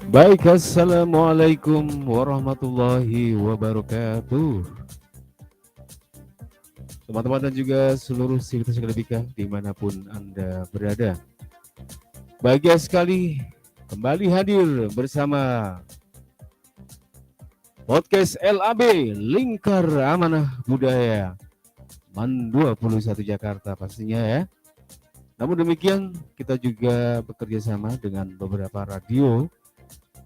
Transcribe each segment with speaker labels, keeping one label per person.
Speaker 1: Baik, assalamualaikum warahmatullahi wabarakatuh. Teman-teman dan juga seluruh sivitas akademika dimanapun Anda berada. Bahagia sekali kembali hadir bersama podcast LAB Lingkar Amanah Budaya MAN 21 Jakarta pastinya ya. Namun demikian kita juga bekerja sama dengan beberapa radio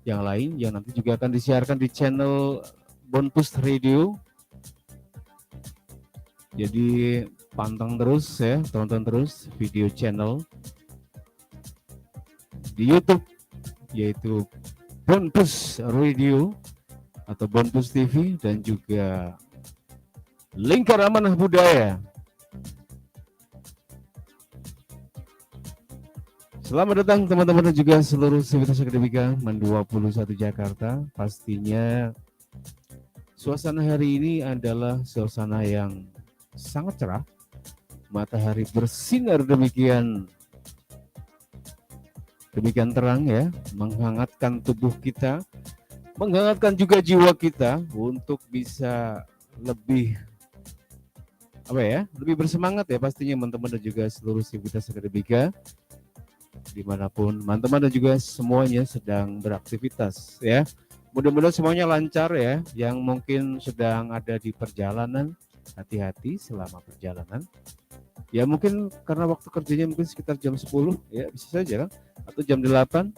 Speaker 1: yang lain yang nanti juga akan disiarkan di channel Bonpus Radio. Jadi pantang terus ya, tonton terus video channel di YouTube yaitu Bonpus Radio atau Bonpus TV dan juga Lingkar Amanah Budaya. Selamat datang teman-teman dan juga seluruh sivitas akademika MAN 21 Jakarta. Pastinya suasana hari ini adalah suasana yang sangat cerah. Matahari bersinar demikian terang ya, menghangatkan tubuh kita, menghangatkan juga jiwa kita untuk bisa lebih lebih bersemangat ya pastinya teman-teman dan juga seluruh sivitas akademika dimanapun teman-teman dan juga semuanya sedang beraktivitas ya. Mudah-mudahan semuanya lancar ya. Yang mungkin sedang ada di perjalanan, hati-hati selama perjalanan. Ya mungkin karena waktu kerjanya mungkin sekitar jam 10 ya, bisa saja kan, atau jam 8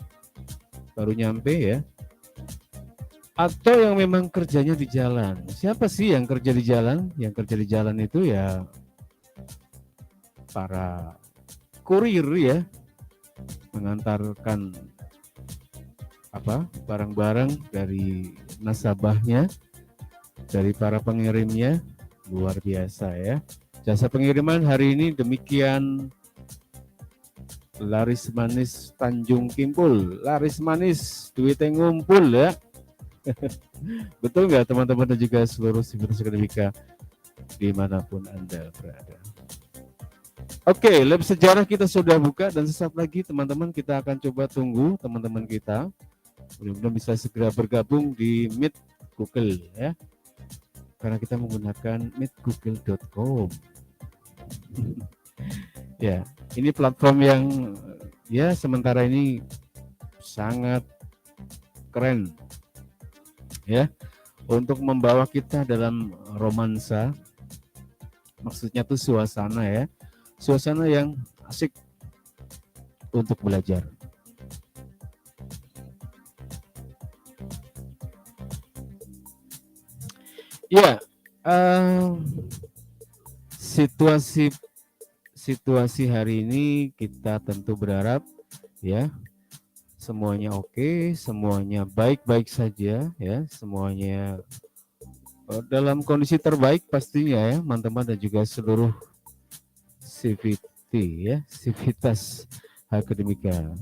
Speaker 1: baru nyampe ya. Atau yang memang kerjanya di jalan. Siapa sih yang kerja di jalan? Yang kerja di jalan itu ya para kurir ya, mengantarkan barang-barang dari nasabahnya, dari para pengirimnya. Luar biasa ya. Jasa pengiriman hari ini demikian laris manis Tanjung Kimpul, laris manis duitnya ngumpul ya. Betul nggak teman-teman dan juga seluruh sivitas akademika dimanapun Anda berada. Oke, lab sejarah kita sudah buka dan sesaat lagi teman-teman kita akan coba tunggu teman-teman kita. Mudah-mudahan bisa segera bergabung di Meet Google ya. Karena kita menggunakan meetgoogle.com. Ya, ini platform yang ya sementara ini sangat keren ya untuk membawa kita dalam romansa. Maksudnya tuh suasana ya. Suasana yang asik untuk belajar. Ya, situasi hari ini kita tentu berharap ya semuanya oke, semuanya baik-baik saja ya, semuanya dalam kondisi terbaik pastinya ya, teman-teman dan juga seluruh CVT ya, Civitas Akademika.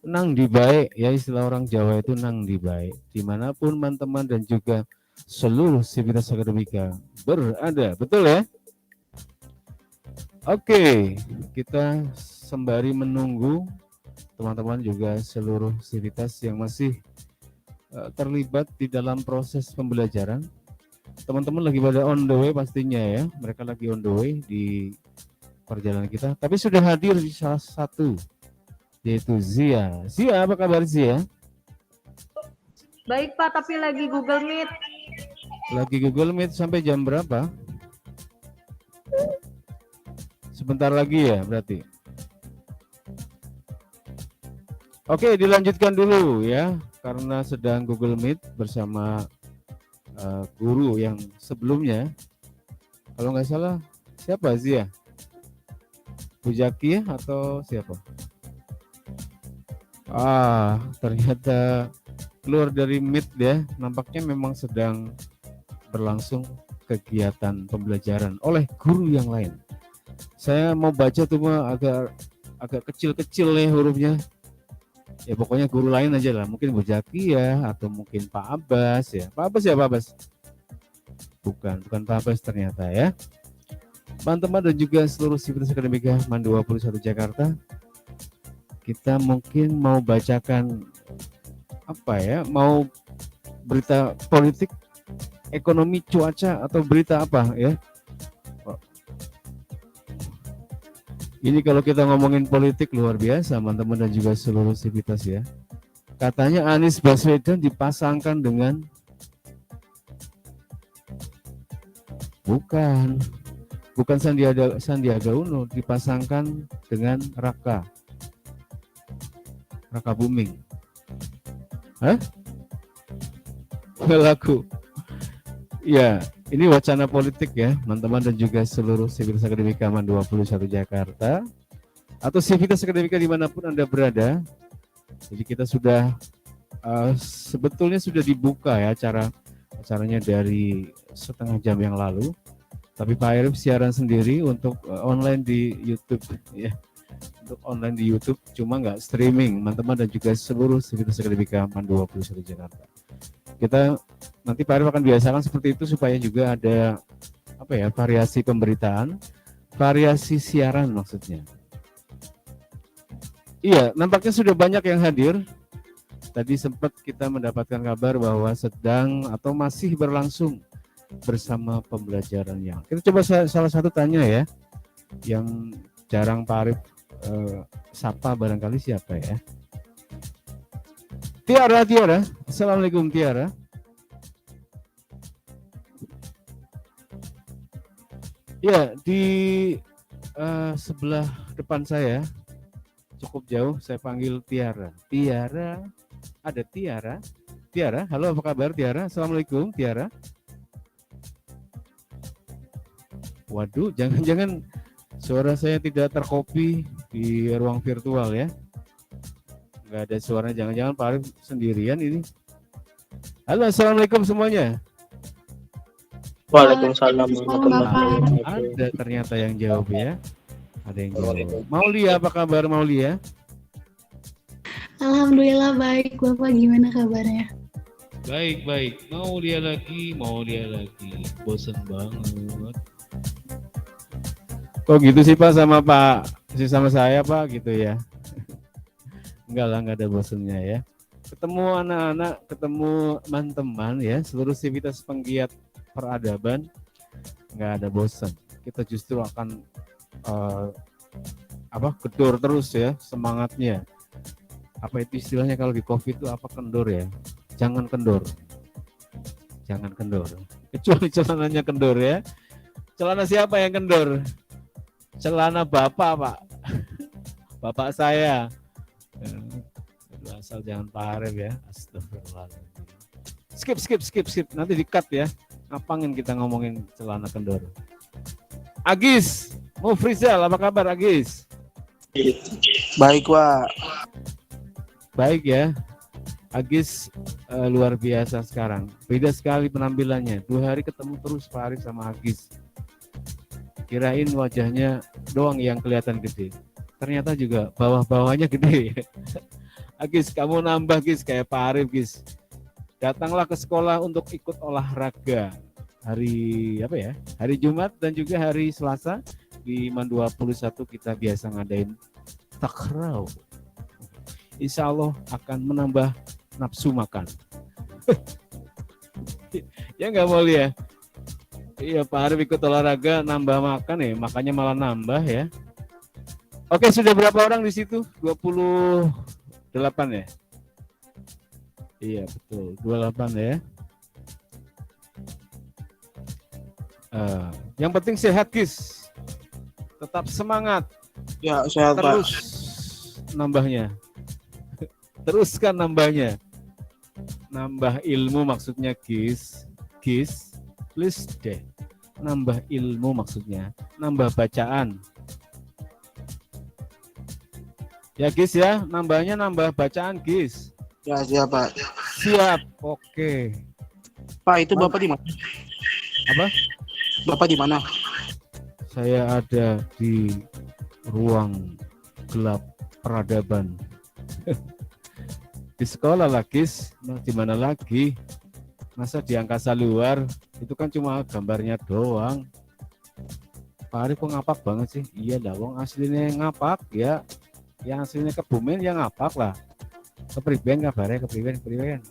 Speaker 1: Nang di baik ya, istilah orang Jawa itu nang di baik. Dimanapun teman-teman dan juga seluruh Civitas Akademika berada, betul ya? Oke, kita sembari menunggu teman-teman juga seluruh Civitas yang masih terlibat di dalam proses pembelajaran. Teman-teman lagi pada on the way pastinya ya, mereka lagi on the way di perjalanan kita. Tapi sudah hadir di salah satu, yaitu Zia. Zia, apa kabar Zia?
Speaker 2: Baik Pak, tapi lagi Google Meet.
Speaker 1: Lagi Google Meet sampai jam berapa? Sebentar lagi ya berarti. Oke, dilanjutkan dulu ya, karena sedang Google Meet bersama guru yang sebelumnya. Kalau nggak salah, siapa Zia? Bu Jaki atau siapa? Ternyata keluar dari Meet ya, nampaknya memang sedang berlangsung kegiatan pembelajaran oleh guru yang lain. Saya mau baca tuh agak kecil-kecil nih hurufnya. Ya pokoknya guru lain aja lah, mungkin Bu Jaki ya, atau mungkin Pak Abbas ya. Pak Abbas ya, Pak Abbas? Bukan Pak Abbas ternyata ya. Teman-teman dan juga seluruh Civitas Akademika MAN 21 Jakarta, kita mungkin mau bacakan apa ya, mau berita politik, ekonomi, cuaca, atau berita apa ya. Ini kalau kita ngomongin politik luar biasa teman-teman dan juga seluruh Civitas ya. Katanya Anies Baswedan dipasangkan dengan bukan Sandiaga Uno, dipasangkan dengan Raka Buming. Hah? Laku. Ya, ini wacana politik ya, teman-teman dan juga seluruh Civitas Akademika MAN 21 Jakarta atau Civitas Akademika dimanapun Anda berada. Jadi kita sudah sebetulnya sudah dibuka ya acaranya dari setengah jam yang lalu. Tapi Pak Arif siaran sendiri untuk online di YouTube ya. Untuk online di YouTube, cuma nggak streaming, teman-teman dan juga seluruh Civitas Akademika MAN 21 Jakarta. Kita nanti Pak Arif akan biasakan seperti itu supaya juga ada apa ya, variasi pemberitaan, variasi siaran maksudnya. Iya, nampaknya sudah banyak yang hadir. Tadi sempat kita mendapatkan kabar bahwa sedang atau masih berlangsung bersama pembelajarannya. Kita coba salah satu tanya ya, yang jarang Pak Arif sapa barangkali siapa ya? Tiara. Assalamualaikum Tiara. Ya, di sebelah depan saya, cukup jauh, saya panggil Tiara. Tiara, ada Tiara. Tiara, halo apa kabar Tiara? Assalamualaikum Tiara. Waduh, jangan-jangan suara saya tidak tercopy di ruang virtual ya. Nggak ada suaranya, jangan-jangan Pak Arif sendirian ini. Halo, assalamualaikum semuanya.
Speaker 3: Waalaikumsalam.
Speaker 1: Ada ternyata yang jawab ya. Ada yang jawab. Maulia, apa kabar Maulia?
Speaker 4: Alhamdulillah baik, Bapak gimana kabarnya?
Speaker 1: Baik. Maulia lagi. Bosan banget. Kok gitu sih Pak sama saya Pak gitu ya? Enggak lah, enggak ada bosannya ya. Ketemu anak-anak, ketemu teman-teman ya, seluruh Civitas penggiat peradaban, enggak ada bosan. Kita justru akan gedor terus ya semangatnya. Apa itu istilahnya kalau di COVID itu apa, kendor ya? Jangan kendor. Kecuali celananya kendor ya. Celana siapa yang kendor? Celana Bapak, Pak. Bapak saya. Asal jangan Pak Arif ya. Astagfirullahaladzim. Skip. Nanti di-cut ya. Ngapangin kita ngomongin celana kendor. Agis, Mufrizal, apa kabar Agis?
Speaker 3: Baik, Pak.
Speaker 1: baik ya. Agis luar biasa sekarang. Beda sekali penampilannya. 2 hari ketemu terus Pak Arif sama Agis. Kirain wajahnya doang yang kelihatan gede. Ternyata juga bawah-bawahnya gede. Agis, kamu nambah Gis kayak Pak Arif Gis. Datanglah ke sekolah untuk ikut olahraga. Hari apa ya? Hari Jumat dan juga hari Selasa di MAN 21 kita biasa ngadain takraw. Insya Allah akan menambah nafsu makan. Ya nggak mau ya. Iya Pak Arif ikut olahraga nambah makan ya, makanya malah nambah ya. Oke, sudah berapa orang di situ? 28 ya? Iya betul, 28 ya. Yang penting sehat Gis. Tetap semangat.
Speaker 3: Ya, sehat Pak.
Speaker 1: Terus nambahnya. Teruskan nambahnya. Nambah ilmu maksudnya Gis. Gis, please deh. Nambah ilmu maksudnya. Nambah bacaan. Ya Gis ya, nambahnya nambah bacaan Gis.
Speaker 3: Ya, siap Pak.
Speaker 1: Siap, oke.
Speaker 3: Pak, itu Bapak di mana?
Speaker 1: Apa?
Speaker 3: Bapak di mana?
Speaker 1: Saya ada di ruang gelap peradaban. Di sekolah lah Gis, di mana lagi? Masa di angkasa luar, itu kan cuma gambarnya doang. Pak Arif kok ngapak banget sih? Iya dah, wong aslinya ngapak ya. Yang aslinya Kebumen yang ngapak lah. Kepriben kabarnya, kepriben.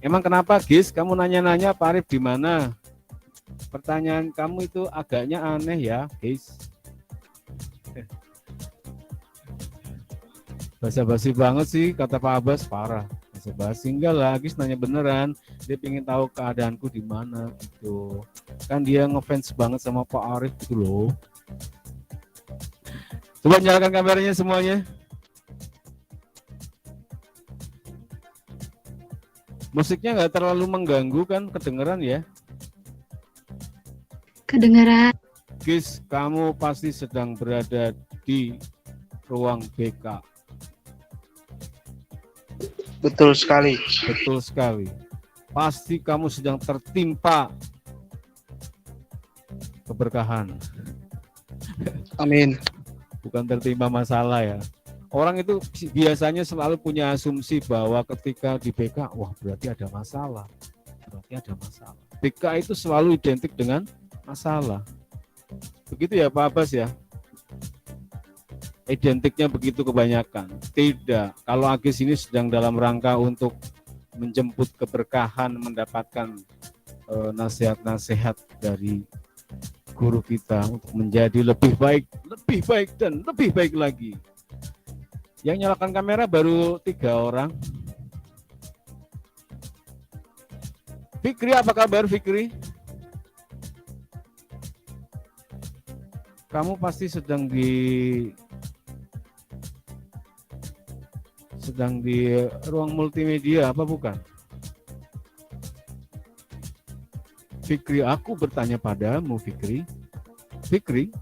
Speaker 1: Emang kenapa Gis? Kamu nanya-nanya Pak Arif di mana? Pertanyaan kamu itu agaknya aneh ya, Gis. Basa-basi banget sih kata Pak Abbas, parah. Basa-basi enggak lah, Gis nanya beneran. Dia pengen tahu keadaanku di mana gitu. Kan dia ngefans banget sama Pak Arif gitu loh. Coba nyalakan kameranya semuanya. Musiknya nggak terlalu mengganggu kan, kedengeran ya?
Speaker 4: Kedengaran.
Speaker 1: Gis, kamu pasti sedang berada di ruang BK.
Speaker 3: Betul sekali.
Speaker 1: Betul sekali. Pasti kamu sedang tertimpa keberkahan.
Speaker 3: Amin.
Speaker 1: Bukan tertimpa masalah ya. Orang itu biasanya selalu punya asumsi bahwa ketika di BK, wah berarti ada masalah. Berarti ada masalah. BK itu selalu identik dengan masalah. Begitu ya Pak Abbas ya? Identiknya begitu kebanyakan. Tidak. Kalau Agis ini sedang dalam rangka untuk menjemput keberkahan, mendapatkan nasihat-nasihat dari guru kita untuk menjadi lebih baik dan lebih baik lagi. Yang nyalakan kamera baru 3 orang. Fikri, apa kabar Fikri? Kamu pasti sedang di ruang multimedia, apa bukan? Fikri, aku bertanya padamu Fikri. Fikri?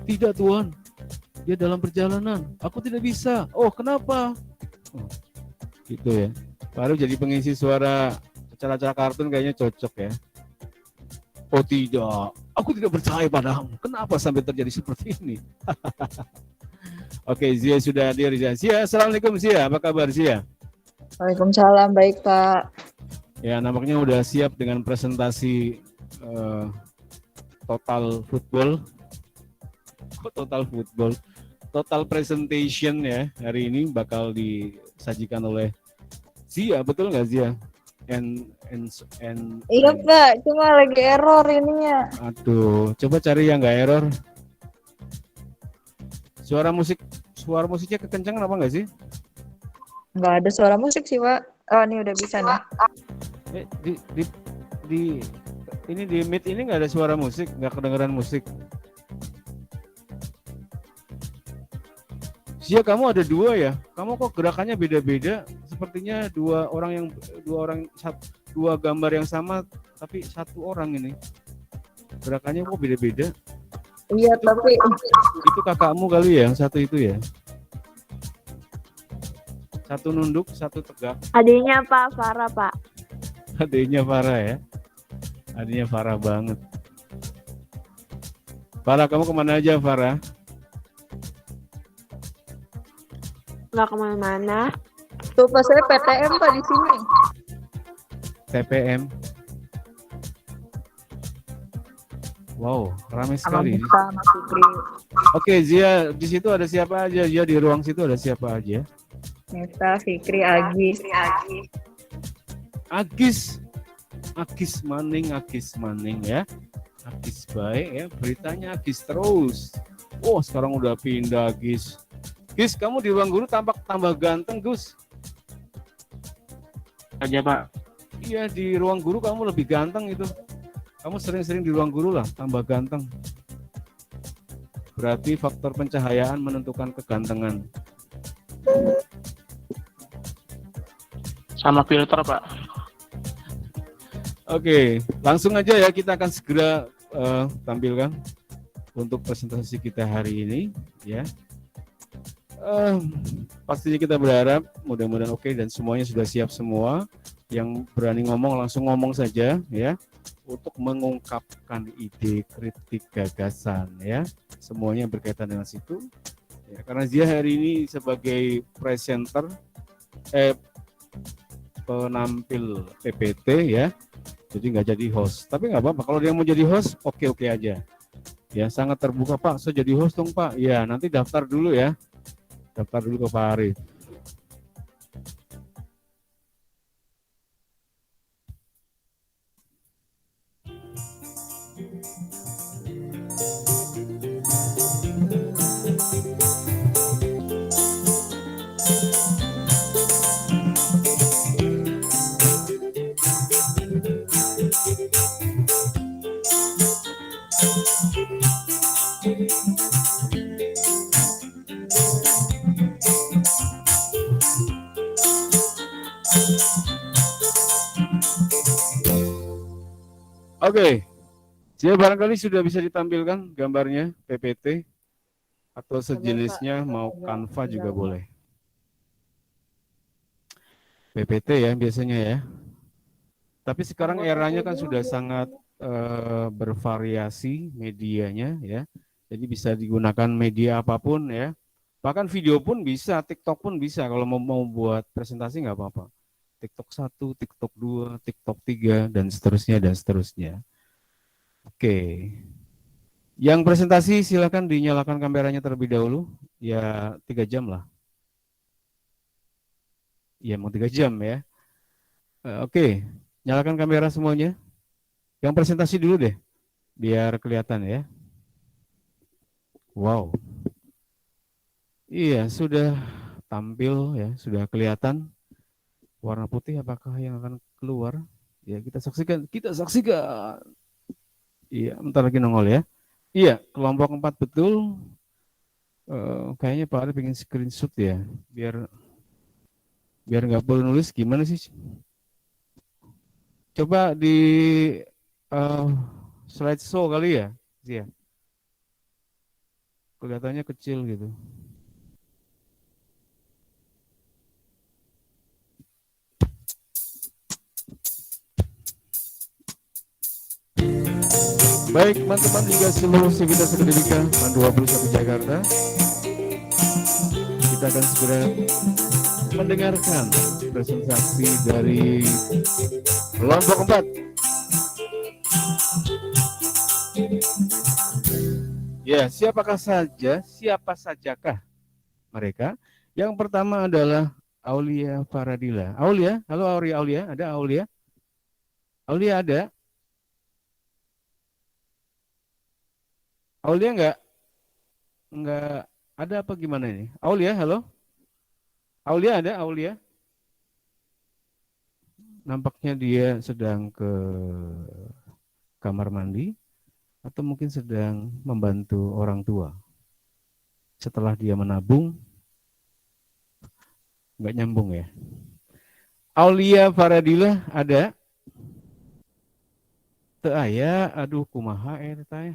Speaker 1: Tidak Tuhan. Dia dalam perjalanan. Aku tidak bisa. Oh, kenapa? Oh, gitu ya. Baru jadi pengisi suara acara-acara kartun kayaknya cocok ya. Oh tidak, aku tidak percaya padamu. Kenapa sampai terjadi seperti ini? Oke, Zia sudah hadir. Zia, assalamualaikum Zia. Apa kabar Zia?
Speaker 2: Waalaikumsalam, baik Pak.
Speaker 1: Ya, nampaknya udah siap dengan presentasi total football. Total presentation ya, hari ini bakal disajikan oleh Zia, betul nggak Zia?
Speaker 2: Iya Pak, cuma lagi error ininya.
Speaker 1: Aduh, coba cari yang nggak error. Suara musiknya kekencangan apa nggak sih?
Speaker 2: Nggak ada suara musik sih Pak. Oh ini udah bisa nih.
Speaker 1: Di Meet ini nggak ada suara musik, nggak kedengeran musik. Zia, kamu ada 2 ya? Kamu kok gerakannya beda-beda? Sepertinya dua gambar yang sama, tapi 1 orang ini. Gerakannya kok beda-beda?
Speaker 2: Iya tapi
Speaker 1: Itu kakakmu kali ya, yang satu itu ya? Satu nunduk, satu tegak.
Speaker 5: Adiknya Pak Farah, Pak.
Speaker 1: Adiknya Farah ya. Adiknya Farah banget. Farah, kamu kemana aja Farah?
Speaker 5: Nggak kemana-mana.
Speaker 2: Tuh pas saya PTM Pak di sini.
Speaker 1: TPM. Wow, ramai
Speaker 2: Sama
Speaker 1: sekali.
Speaker 2: Musa, sama Fikri.
Speaker 1: Oke, Zia, di situ ada siapa aja? Zia, di ruang situ ada siapa aja?
Speaker 2: Nesta, Fikri, Agis.
Speaker 1: Agis. Agis Maning ya. Agis baik ya, beritanya Agis terus. Oh, sekarang udah pindah Agis. Gis, kamu di ruang guru tampak tambah ganteng, Gus.
Speaker 3: Aja Pak.
Speaker 1: Iya, di ruang guru kamu lebih ganteng itu. Kamu sering-sering di ruang guru lah, tambah ganteng. Berarti faktor pencahayaan menentukan kegantengan.
Speaker 3: Sama filter Pak.
Speaker 1: Oke, langsung aja ya, kita akan segera tampilkan untuk presentasi kita hari ini ya. Pastinya kita berharap mudah-mudahan oke dan semuanya sudah siap semua. Yang berani ngomong langsung ngomong saja ya, untuk mengungkapkan ide, kritik, gagasan ya, semuanya berkaitan dengan situ ya, karena dia hari ini sebagai presenter penampil PPT ya, jadi nggak jadi host, tapi nggak apa-apa kalau dia mau jadi host, oke aja ya, sangat terbuka. Pak, saya jadi host dong Pak. Ya, nanti daftar dulu ya, daftar dulu ke Pak Arif. Oke, jadi barangkali sudah bisa ditampilkan gambarnya PPT atau sejenisnya, mau Canva juga boleh. PPT ya biasanya ya. Tapi sekarang eranya kan sudah sangat bervariasi medianya ya. Jadi bisa digunakan media apapun ya. Bahkan video pun bisa, TikTok pun bisa kalau mau buat presentasi nggak apa-apa. TikTok 1, TikTok 2, TikTok 3 dan seterusnya dan seterusnya. Oke. Yang presentasi silakan dinyalakan kameranya terlebih dahulu. Ya 3 jam lah. Ya mau 3 jam ya. Oke. Nyalakan kamera semuanya. Yang presentasi dulu deh. Biar kelihatan ya. Wow. Iya, sudah tampil ya, sudah kelihatan. Warna putih apakah yang akan keluar? Ya, kita saksikan. Iya, bentar lagi nongol ya. Iya, kelompok 4 betul. Kayaknya Pak Ari pengen screenshot ya, biar nggak perlu nulis. Gimana sih? Coba di slideshow kali ya, Zia. Kelihatannya kecil gitu. Baik teman-teman juga seluruh sivitas akademika PAN 21 Jakarta, kita akan segera mendengarkan presentasi dari kelompok 4. Ya, siapa sajakah mereka? Yang pertama adalah Aulia Faradila. Aulia, halo Aulia, ada Aulia? Aulia ada? Aulia enggak ada apa gimana ini? Aulia, halo? Aulia ada, Aulia? Nampaknya dia sedang ke kamar mandi atau mungkin sedang membantu orang tua. Setelah dia menabung, enggak nyambung ya. Aulia Faradila ada? Teu aya, aduh kumaha teh.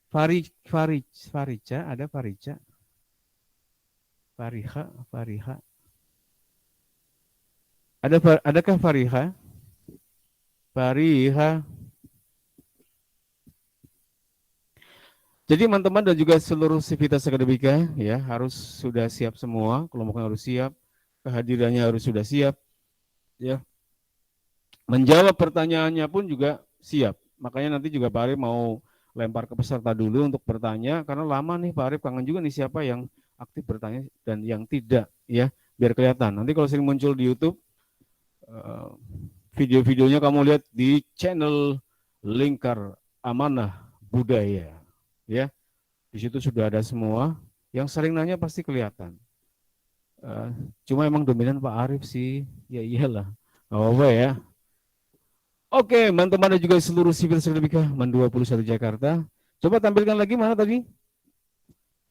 Speaker 1: Farica, ada Farica? Fariha. Adakah Fariha? Fariha. Jadi teman-teman dan juga seluruh sivitas akademika ya harus sudah siap semua, kelompoknya harus siap, kehadirannya harus sudah siap, ya. Menjawab pertanyaannya pun juga siap. Makanya nanti juga Pak Arif mau lempar ke peserta dulu untuk bertanya, karena lama nih Pak Arif kangen juga nih siapa yang aktif bertanya dan yang tidak, ya, biar kelihatan. Nanti kalau sering muncul di YouTube, video-videonya kamu lihat di channel Lingkar Amanah Budaya, ya. Di situ sudah ada semua. Yang sering nanya pasti kelihatan. Cuma emang dominan Pak Arif sih. Ya iyalah. Gak apa-apa ya. Oke, teman-teman dan juga seluruh sipil sertifikat MAN 21 Jakarta. Coba tampilkan lagi mana tadi?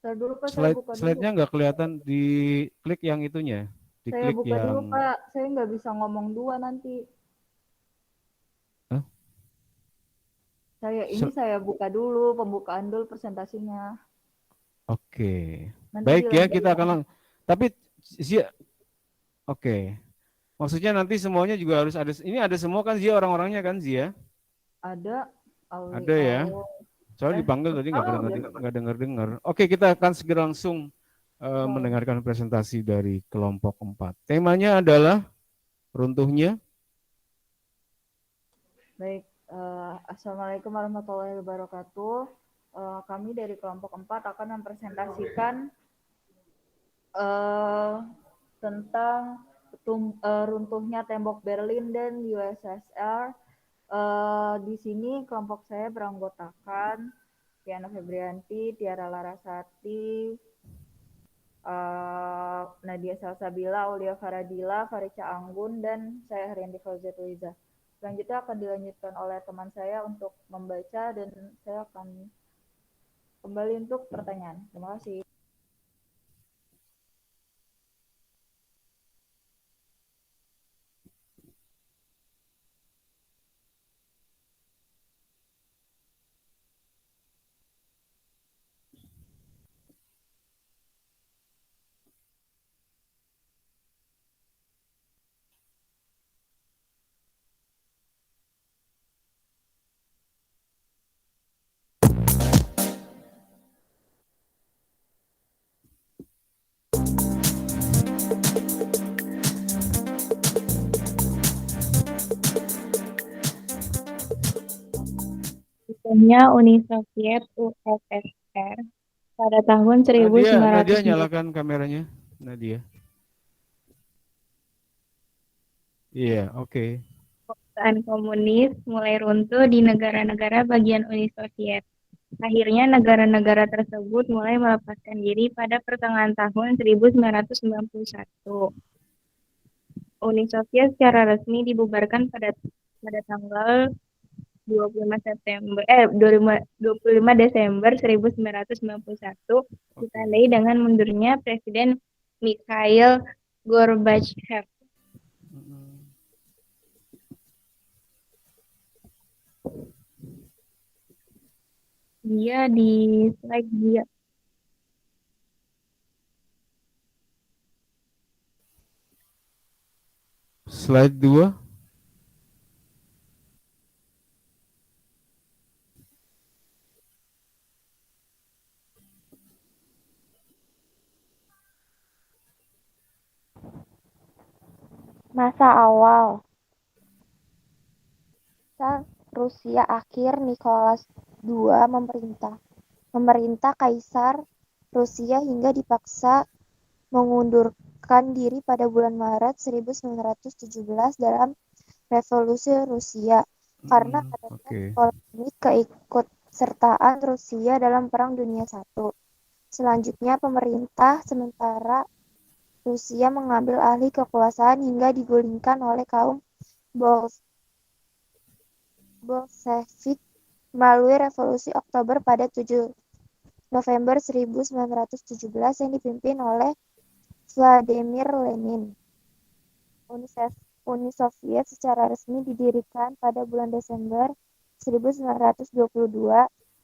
Speaker 2: Saya dulu Pak, saya buka dulu.
Speaker 1: Slide-nya nggak kelihatan, di klik yang itunya. Di
Speaker 2: Saya
Speaker 1: klik
Speaker 2: buka
Speaker 1: yang...
Speaker 2: dulu Pak, saya nggak bisa ngomong dua nanti.
Speaker 1: Hah?
Speaker 2: Saya buka dulu, pembukaan dulu presentasinya.
Speaker 1: Oke.
Speaker 2: Nanti
Speaker 1: Baik ya,
Speaker 2: dilanjut.
Speaker 1: kita akan... Tapi, oke. Maksudnya nanti semuanya juga harus ada... Ini ada semua kan Zia, orang-orangnya kan Zia?
Speaker 2: Ada.
Speaker 1: Ada ya. Soalnya dipanggil tadi nggak dengar. Oke, kita akan segera langsung mendengarkan presentasi dari kelompok 4. Temanya adalah runtuhnya.
Speaker 2: Baik, Assalamualaikum warahmatullahi wabarakatuh. Kami dari kelompok 4 akan mempresentasikan tentang runtuhnya tembok Berlin dan USSR. Di sini kelompok saya beranggotakan Tiana Febrianti, Tiara Larasati, Nadia Salsabila, Aulia Faradila, Farica Anggun, dan saya Haryanti Fauziatuliza. Selanjutnya akan dilanjutkan oleh teman saya untuk membaca dan saya akan kembali untuk pertanyaan. Terima kasih.
Speaker 4: Contohnya Uni Soviet USSR pada tahun
Speaker 1: Nadia
Speaker 4: 1990.
Speaker 1: nyalakan kameranya. Nadia. Iya, oke.
Speaker 4: Perusahaan komunis mulai runtuh di negara-negara bagian Uni Soviet. Akhirnya negara-negara tersebut mulai melepaskan diri pada pertengahan tahun 1991. Uni Soviet secara resmi dibubarkan pada tanggal 25 Desember 1991 ditandai dengan mundurnya Presiden Mikhail Gorbachev. Dia di slide dia.
Speaker 1: Slide 2.
Speaker 6: Masa awal. Saat Rusia akhir Nicholas II memerintah Kaisar Rusia hingga dipaksa mengundurkan diri pada bulan Maret 1917 dalam Revolusi Rusia karena adanya polemik keikutsertaan Rusia dalam Perang Dunia I. Selanjutnya pemerintah sementara Rusia mengambil alih kekuasaan hingga digulingkan oleh kaum Bolshevik melalui Revolusi Oktober pada 7 November 1917 yang dipimpin oleh Vladimir Lenin. Uni Soviet secara resmi didirikan pada bulan Desember 1922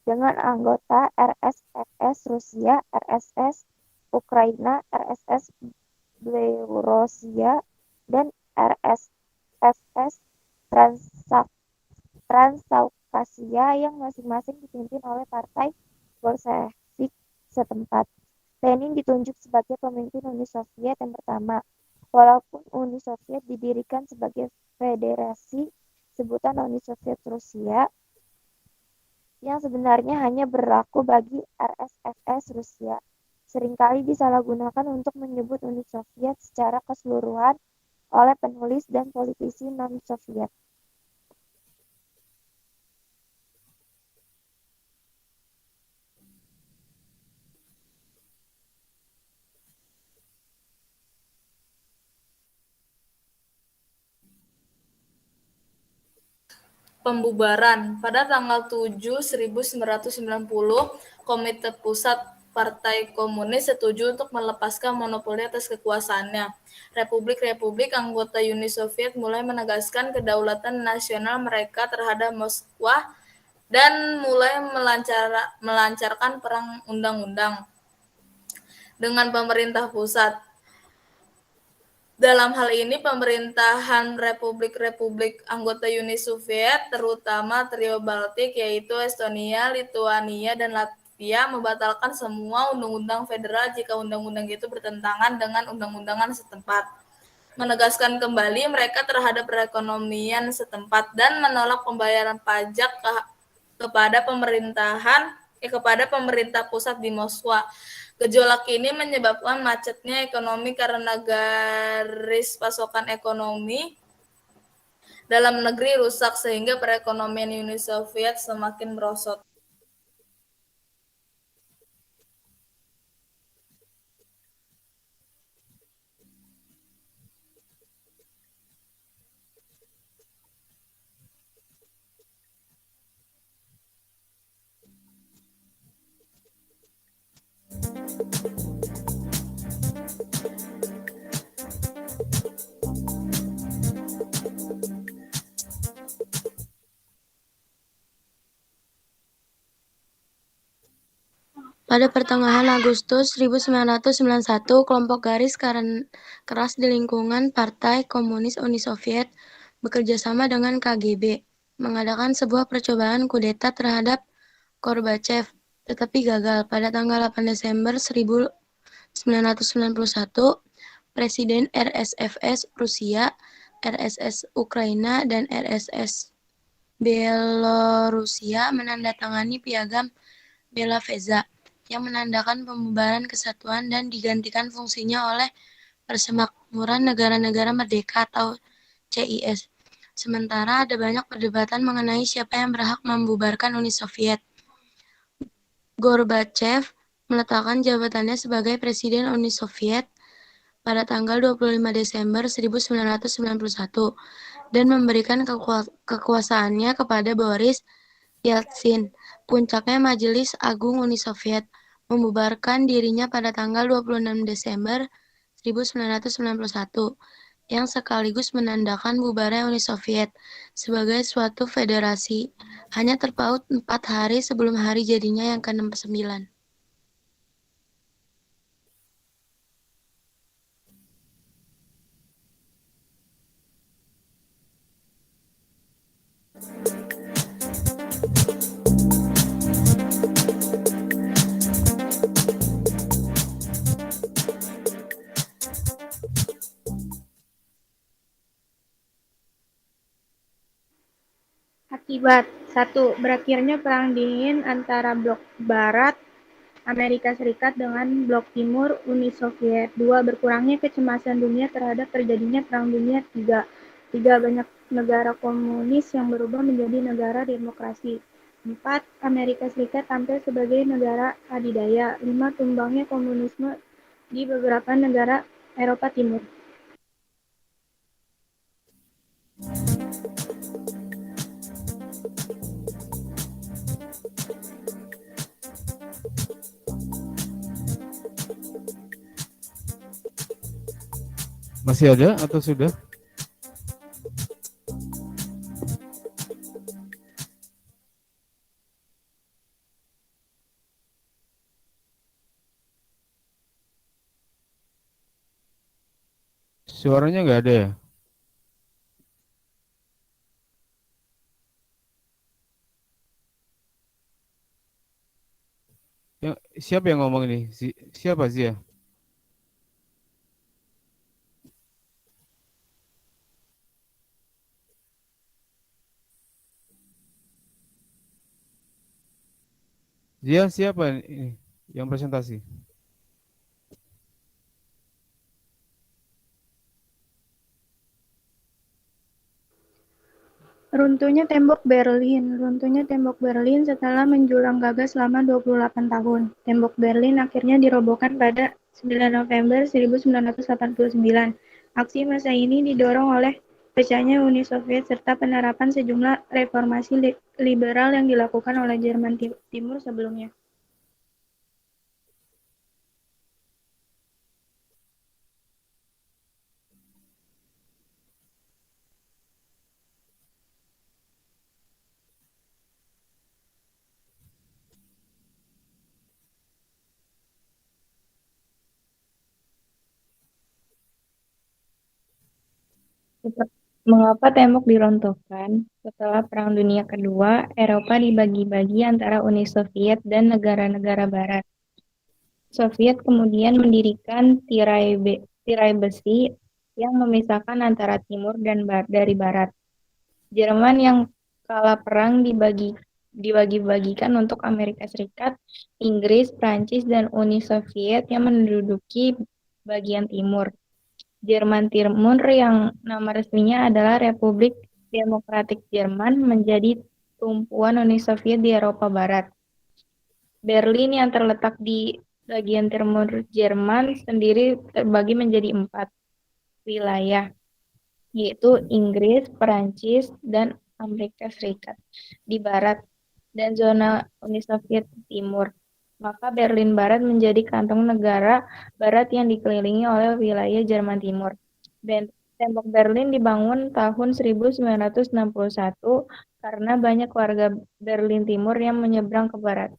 Speaker 6: dengan anggota RSFS Rusia, RSS Ukraina, RSS Belarusia, dan RSFS, Transcaukasia yang masing-masing dipimpin oleh partai Bolshevik setempat. Lenin ditunjuk sebagai pemimpin Uni Soviet yang pertama. Walaupun Uni Soviet didirikan sebagai federasi sebutan Uni Soviet Rusia, yang sebenarnya hanya berlaku bagi RSFS Rusia, seringkali disalahgunakan untuk menyebut Uni Soviet secara keseluruhan oleh penulis dan politisi non-Soviet.
Speaker 7: Pembubaran. Pada tanggal 7 1990, Komite Pusat Partai Komunis setuju untuk melepaskan monopoli atas kekuasaannya. Republik-republik anggota Uni Soviet mulai menegaskan kedaulatan nasional mereka terhadap Moskwa dan mulai melancarkan perang undang-undang dengan pemerintah pusat. Dalam hal ini, pemerintahan republik-republik anggota Uni Soviet, terutama trio Baltik, yaitu Estonia, Lituania, dan Latvia, membatalkan semua undang-undang federal jika undang-undang itu bertentangan dengan undang-undangan setempat, menegaskan kembali mereka terhadap perekonomian setempat, dan menolak pembayaran pajak kepada pemerintah pusat di Moskwa. Gejolak ini menyebabkan macetnya ekonomi karena garis pasokan ekonomi dalam negeri rusak sehingga perekonomian Uni Soviet semakin merosot.
Speaker 8: Pada pertengahan Agustus 1991, kelompok garis keras di lingkungan Partai Komunis Uni Soviet bekerjasama dengan KGB mengadakan sebuah percobaan kudeta terhadap Gorbachev, tetapi gagal. Pada tanggal 8 Desember 1991, Presiden RSFS Rusia, RSS Ukraina, dan RSS Belorusia menandatangani piagam Belaveza yang menandakan pembubaran kesatuan dan digantikan fungsinya oleh Persemakmuran Negara-Negara Merdeka atau CIS. Sementara ada banyak perdebatan mengenai siapa yang berhak membubarkan Uni Soviet. Gorbachev meletakkan jabatannya sebagai Presiden Uni Soviet pada tanggal 25 Desember 1991 dan memberikan kekuasaannya kepada Boris Yeltsin. Puncaknya Majelis Agung Uni Soviet membubarkan dirinya pada tanggal 26 Desember 1991 yang sekaligus menandakan bubarnya Uni Soviet sebagai suatu federasi, hanya terpaut 4 hari sebelum hari jadinya yang ke-69.
Speaker 4: Akibat 1. Berakhirnya Perang Dingin antara Blok Barat Amerika Serikat dengan Blok Timur Uni Soviet. 2. Berkurangnya kecemasan dunia terhadap terjadinya Perang Dunia III. 3. Banyak negara komunis yang berubah menjadi negara demokrasi. 4. Amerika Serikat tampil sebagai negara adidaya. 5. Tumbangnya komunisme di beberapa negara Eropa Timur.
Speaker 1: Masih ada atau sudah? Suaranya nggak ada ya? Siapa yang ngomong ini? Siapa sih ya? Dia siapa ini yang presentasi?
Speaker 4: Runtuhnya tembok Berlin setelah menjulang gagah selama 28 tahun. Tembok Berlin akhirnya dirobohkan pada 9 November 1989. Aksi massa ini didorong oleh pecahnya Uni Soviet serta penerapan sejumlah reformasi liberal yang dilakukan oleh Jerman Timur sebelumnya. Mengapa tembok diruntuhkan? Setelah Perang Dunia Kedua, Eropa dibagi-bagi antara Uni Soviet dan negara-negara Barat. Soviet kemudian mendirikan tirai besi yang memisahkan antara timur dan dari barat. Jerman yang kalah perang dibagi-bagikan untuk Amerika Serikat, Inggris, Prancis, dan Uni Soviet yang menduduki bagian timur. Jerman Timur yang nama resminya adalah Republik Demokratik Jerman menjadi tumpuan Uni Soviet di Eropa Barat. Berlin yang terletak di bagian timur Jerman sendiri terbagi menjadi 4 wilayah, yaitu Inggris, Perancis, dan Amerika Serikat di barat, dan zona Uni Soviet di timur. Maka Berlin Barat menjadi kantong negara barat yang dikelilingi oleh wilayah Jerman Timur. Dan tembok Berlin dibangun tahun 1961 karena banyak warga Berlin Timur yang menyeberang ke barat.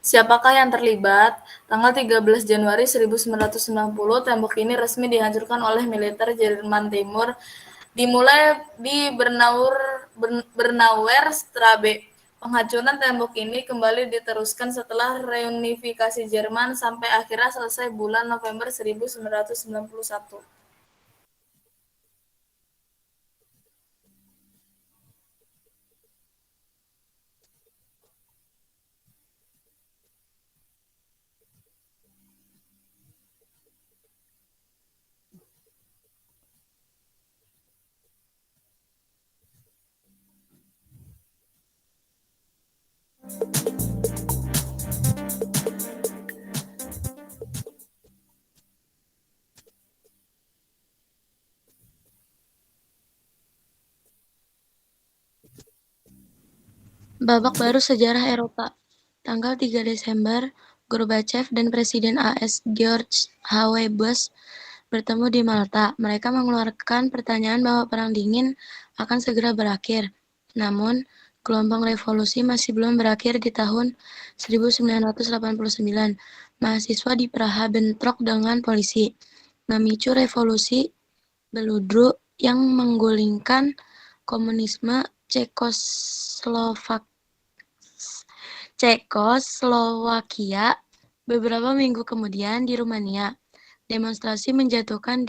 Speaker 7: Siapakah yang terlibat? Tanggal 13 Januari 1990, tembok ini resmi dihancurkan oleh militer Jerman Timur, dimulai di Bernauer Straße. Penghancuran tembok ini kembali diteruskan setelah reunifikasi Jerman sampai akhirnya selesai bulan November 1991.
Speaker 8: Babak baru sejarah Eropa. Tanggal 3 Desember, Gorbachev dan Presiden AS George H.W. Bush bertemu di Malta. Mereka mengeluarkan pertanyaan bahwa Perang Dingin akan segera berakhir. Namun, gelombang revolusi masih belum berakhir di tahun 1989. Mahasiswa di Praha bentrok dengan polisi, memicu revolusi beludru yang menggulingkan komunisme Cekoslowakia. Beberapa minggu kemudian di Rumania, demonstrasi menjatuhkan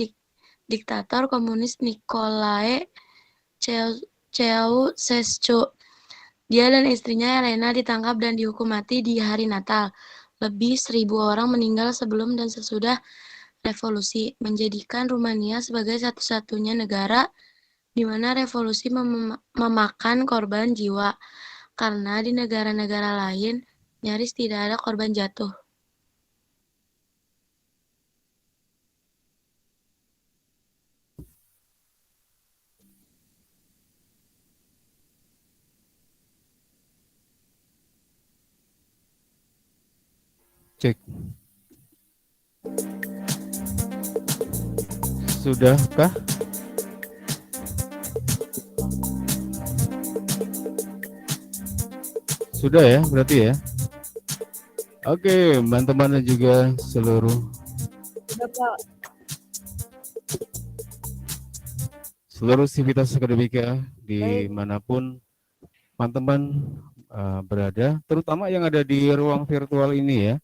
Speaker 8: diktator komunis Nicolae Ceausescu. Dia dan istrinya Elena ditangkap dan dihukum mati di hari Natal. Lebih 1.000 orang meninggal sebelum dan sesudah revolusi, menjadikan Rumania sebagai satu-satunya negara di mana revolusi memakan korban jiwa, karena di negara-negara lain nyaris tidak ada korban jatuh.
Speaker 1: Cek. Sudahkah? Sudah ya, berarti ya. Oke, teman-teman dan juga seluruh
Speaker 2: Udah, Pak.
Speaker 1: sivitas akademika dimanapun teman-teman berada, terutama yang ada di ruang virtual ini ya,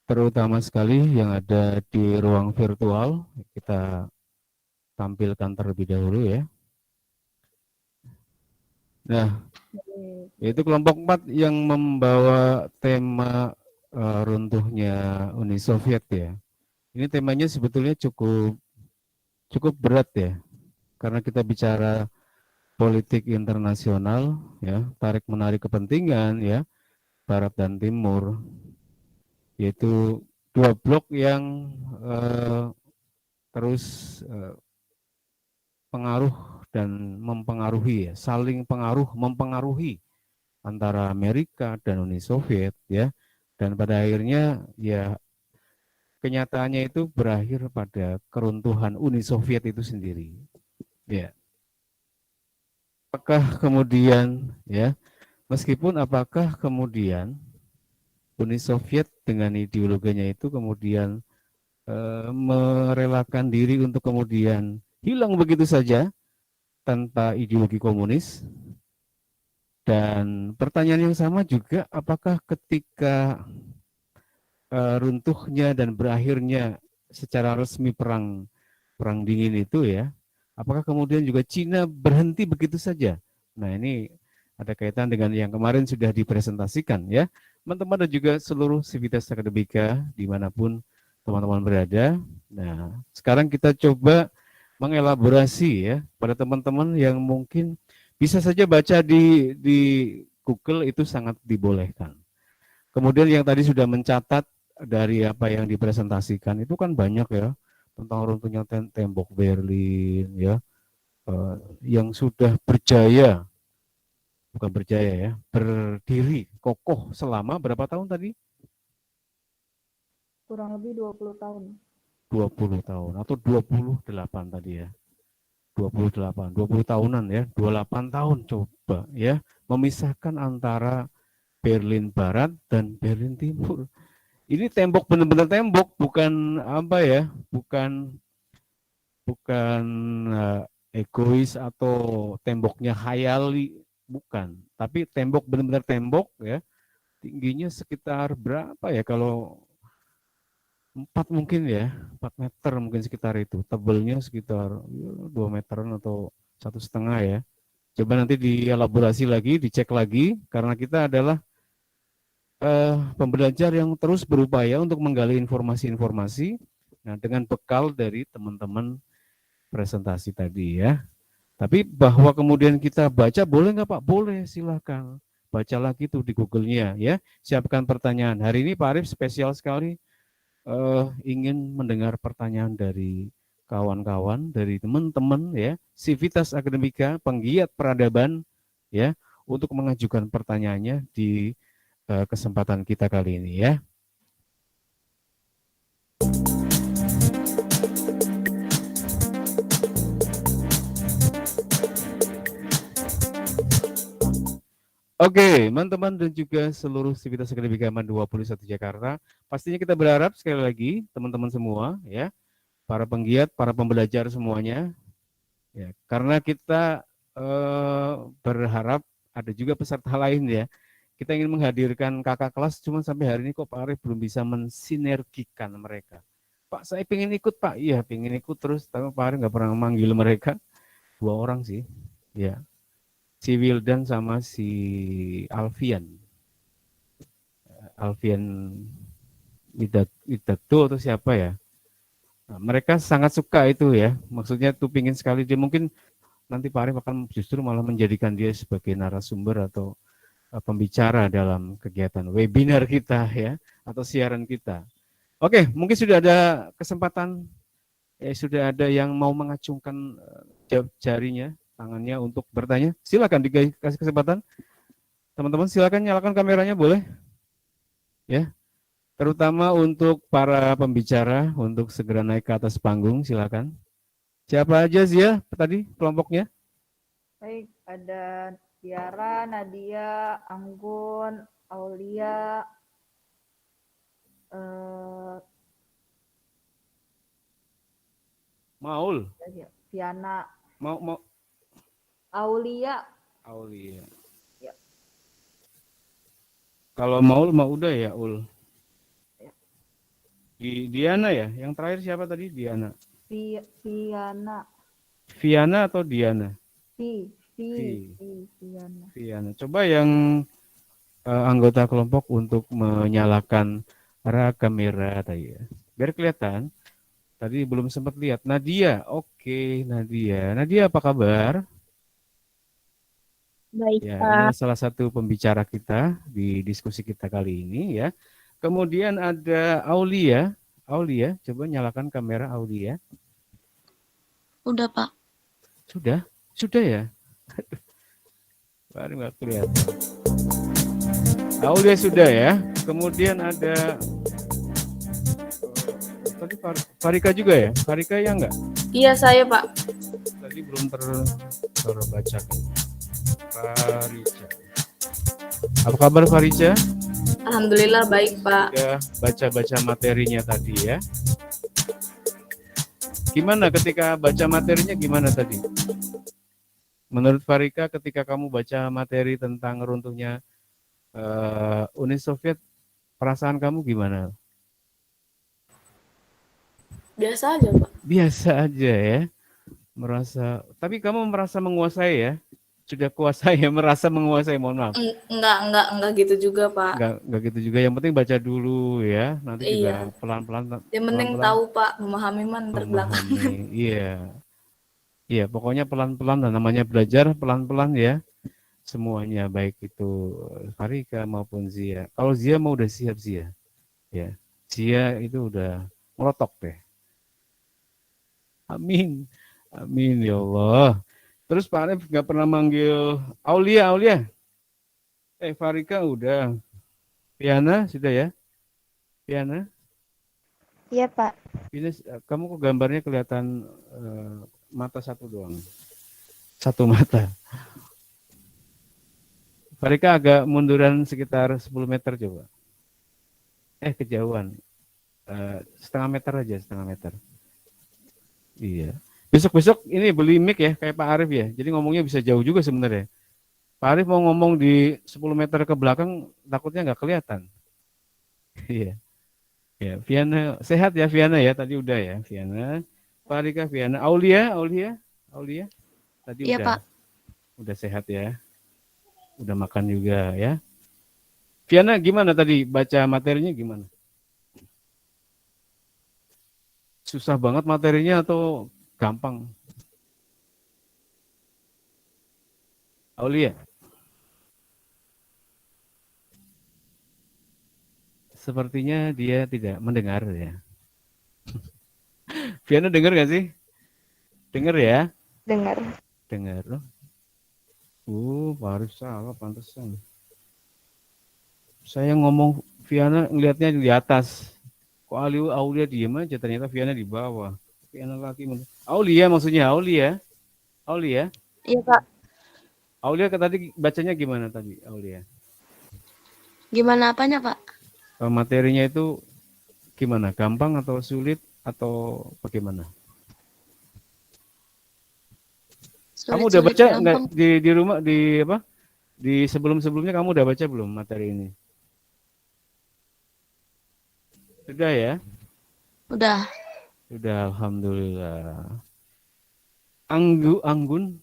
Speaker 1: terutama sekali yang ada di ruang virtual, kita tampilkan terlebih dahulu ya. Nah, yaitu kelompok 4 yang membawa tema runtuhnya Uni Soviet ya. Ini temanya sebetulnya cukup berat ya, karena kita bicara politik internasional ya, tarik menarik kepentingan ya, Barat dan Timur, yaitu dua blok yang terus pengaruh dan mempengaruhi ya, saling pengaruh mempengaruhi antara Amerika dan Uni Soviet ya, dan pada akhirnya ya kenyataannya itu berakhir pada keruntuhan Uni Soviet itu sendiri ya. Apakah kemudian ya, meskipun apakah kemudian Uni Soviet dengan ideologinya itu kemudian merelakan diri untuk kemudian hilang begitu saja tanpa ideologi komunis? Dan pertanyaan yang sama juga, apakah ketika runtuhnya dan berakhirnya secara resmi perang dingin itu ya, apakah kemudian juga Cina berhenti begitu saja? Nah, ini ada kaitan dengan yang kemarin sudah dipresentasikan ya, teman-teman dan juga seluruh sivitas akademika dimanapun teman-teman berada. Nah, sekarang kita coba mengelaborasi ya pada teman-teman yang mungkin bisa saja baca di Google, itu sangat dibolehkan. Kemudian yang tadi sudah mencatat dari apa yang dipresentasikan itu kan banyak ya, tentang runtuhnya tembok Berlin ya, yang sudah berdiri kokoh selama berapa tahun tadi?
Speaker 2: Kurang lebih 20 tahun.
Speaker 1: 20 tahun atau 28 tadi ya. 20 tahunan ya, 28 tahun coba ya, memisahkan antara Berlin Barat dan Berlin Timur. Ini tembok, benar-benar tembok, bukan apa ya, bukan egois atau temboknya khayali, bukan. Tapi tembok, benar-benar tembok ya, tingginya sekitar berapa ya, kalau 4 mungkin ya, 4 meter mungkin sekitar itu, tebelnya sekitar 2 meteran atau 1,5 ya. Coba nanti dielaborasi lagi, dicek lagi, karena kita adalah pembelajar yang terus berupaya untuk menggali informasi-informasi, nah dengan bekal dari teman-teman presentasi tadi ya. Tapi bahwa kemudian kita baca, boleh nggak Pak? Boleh, silakan. Baca lagi tuh di Google-nya ya. Siapkan pertanyaan. Hari ini Pak Arif spesial sekali ingin mendengar pertanyaan dari kawan-kawan, dari teman-teman ya, sivitas akademika, penggiat peradaban ya, untuk mengajukan pertanyaannya di kesempatan kita kali ini ya. Oke, teman-teman dan juga seluruh sivitas akademika MAN 21 Jakarta, pastinya kita berharap sekali lagi teman-teman semua ya, para penggiat, para pembelajar semuanya ya, karena kita berharap ada juga peserta lain ya. Kita ingin menghadirkan kakak kelas, cuma sampai hari ini kok Pak Arif belum bisa mensinergikan mereka. Pak, saya pengen ikut Pak, iya pengen ikut terus, tapi Pak Arif nggak pernah memanggil mereka. 2 orang sih, ya. Si Wildan sama si Alfian Widato atau siapa ya. Nah, mereka sangat suka itu ya, maksudnya tuh pingin sekali, dia mungkin nanti Pak Arif akan justru malah menjadikan dia sebagai narasumber atau pembicara dalam kegiatan webinar kita ya, atau siaran kita. Oke, mungkin sudah ada kesempatan, sudah ada yang mau mengacungkan jarinya, tangannya untuk bertanya. Silakan dikasih kesempatan. Teman-teman silakan nyalakan kameranya, boleh? Ya. Terutama untuk para pembicara untuk segera naik ke atas panggung, silakan. Siapa aja sih ya tadi kelompoknya?
Speaker 2: Baik, ada Tiara, Nadia, Anggun, Aulia, eh,
Speaker 1: Maul,
Speaker 2: Viana,
Speaker 1: mau
Speaker 2: Aulia.
Speaker 1: Aulia.
Speaker 2: Ya.
Speaker 1: Kalau Maul mau udah ya Ul.
Speaker 2: Ya.
Speaker 1: Diana ya, yang terakhir siapa tadi? Diana.
Speaker 2: Viana.
Speaker 1: Viana atau Diana?
Speaker 2: Viana.
Speaker 1: Viana. Coba yang anggota kelompok untuk menyalakan kamera tadi ya. Biar kelihatan. Tadi belum sempat lihat. Nadia, oke Nadia. Nadia apa kabar?
Speaker 4: Baik,
Speaker 1: Ya,
Speaker 4: Pak.
Speaker 1: ini salah satu pembicara kita di diskusi kita kali ini ya. Kemudian ada Aulia. Aulia, coba nyalakan kamera Aulia.
Speaker 8: Udah, Pak.
Speaker 1: Sudah? Sudah ya? Baru nggak kelihatan. Aulia sudah ya. Kemudian ada tadi Farika juga ya? Farika ya enggak?
Speaker 7: Iya, saya, Pak.
Speaker 1: Tadi belum terbaca. Farica. Apa kabar Farica?
Speaker 7: Alhamdulillah baik, Pak.
Speaker 1: Sudah baca-baca materinya tadi ya. Gimana ketika baca materinya gimana tadi? Menurut Farika ketika kamu baca materi tentang runtuhnya Uni Soviet, perasaan kamu gimana?
Speaker 7: Biasa aja, Pak.
Speaker 1: Biasa aja ya. Tapi kamu merasa menguasai ya? Sudah kuasai ya, merasa menguasai, mohon maaf.
Speaker 7: Enggak gitu juga, Pak.
Speaker 1: Enggak gitu juga, yang penting baca dulu ya, nanti juga pelan-pelan.
Speaker 7: Yang penting tahu, Pak, memahami terbelakang.
Speaker 1: Iya. Iya, pokoknya pelan-pelan, namanya belajar pelan-pelan ya. Semuanya, baik itu Farika maupun Zia. Kalau Zia mau udah siap Zia. Ya. Zia itu udah melotok deh. Amin. Amin ya Allah. Terus Pak Arif nggak pernah manggil Aulia. Farika udah. Piana sudah ya? Piana?
Speaker 6: Iya, Pak.
Speaker 1: Ini kamu kok gambarnya kelihatan mata satu doang. Satu mata. Farika agak munduran sekitar 10 meter coba. Kejauhan. Setengah meter. Iya. Besok ini beli mic ya kayak Pak Arif ya. Jadi ngomongnya bisa jauh juga sebenarnya. Pak Arif mau ngomong di 10 meter ke belakang takutnya nggak kelihatan. Iya. Ya, Viana sehat ya Viana ya, tadi udah ya Viana. Farika, Viana, Aulia. Tadi
Speaker 8: Iya,
Speaker 1: udah.
Speaker 8: Pak.
Speaker 1: Udah sehat ya. Udah makan juga ya. Viana gimana tadi baca materinya gimana? Susah banget materinya atau gampang? Aulia. Sepertinya dia tidak mendengar ya. Viana dengar gak sih? Dengar ya?
Speaker 6: Dengar.
Speaker 1: Dengar. Baru salah pantesan. Saya ngomong Viana ngelihatnya di atas. Kok Aulia diem aja, ternyata Viana di bawah. Viana lagi. Aulia maksudnya, Aulia.
Speaker 8: Iya, Pak.
Speaker 1: Aulia tadi bacanya gimana tadi, Aulia?
Speaker 8: Gimana apanya, Pak?
Speaker 1: Materinya itu gimana? Gampang atau sulit atau bagaimana? Kamu udah baca nggak di rumah di sebelumnya kamu udah baca belum materi ini? Sudah ya?
Speaker 8: Udah.
Speaker 1: Sudah, alhamdulillah. Anggun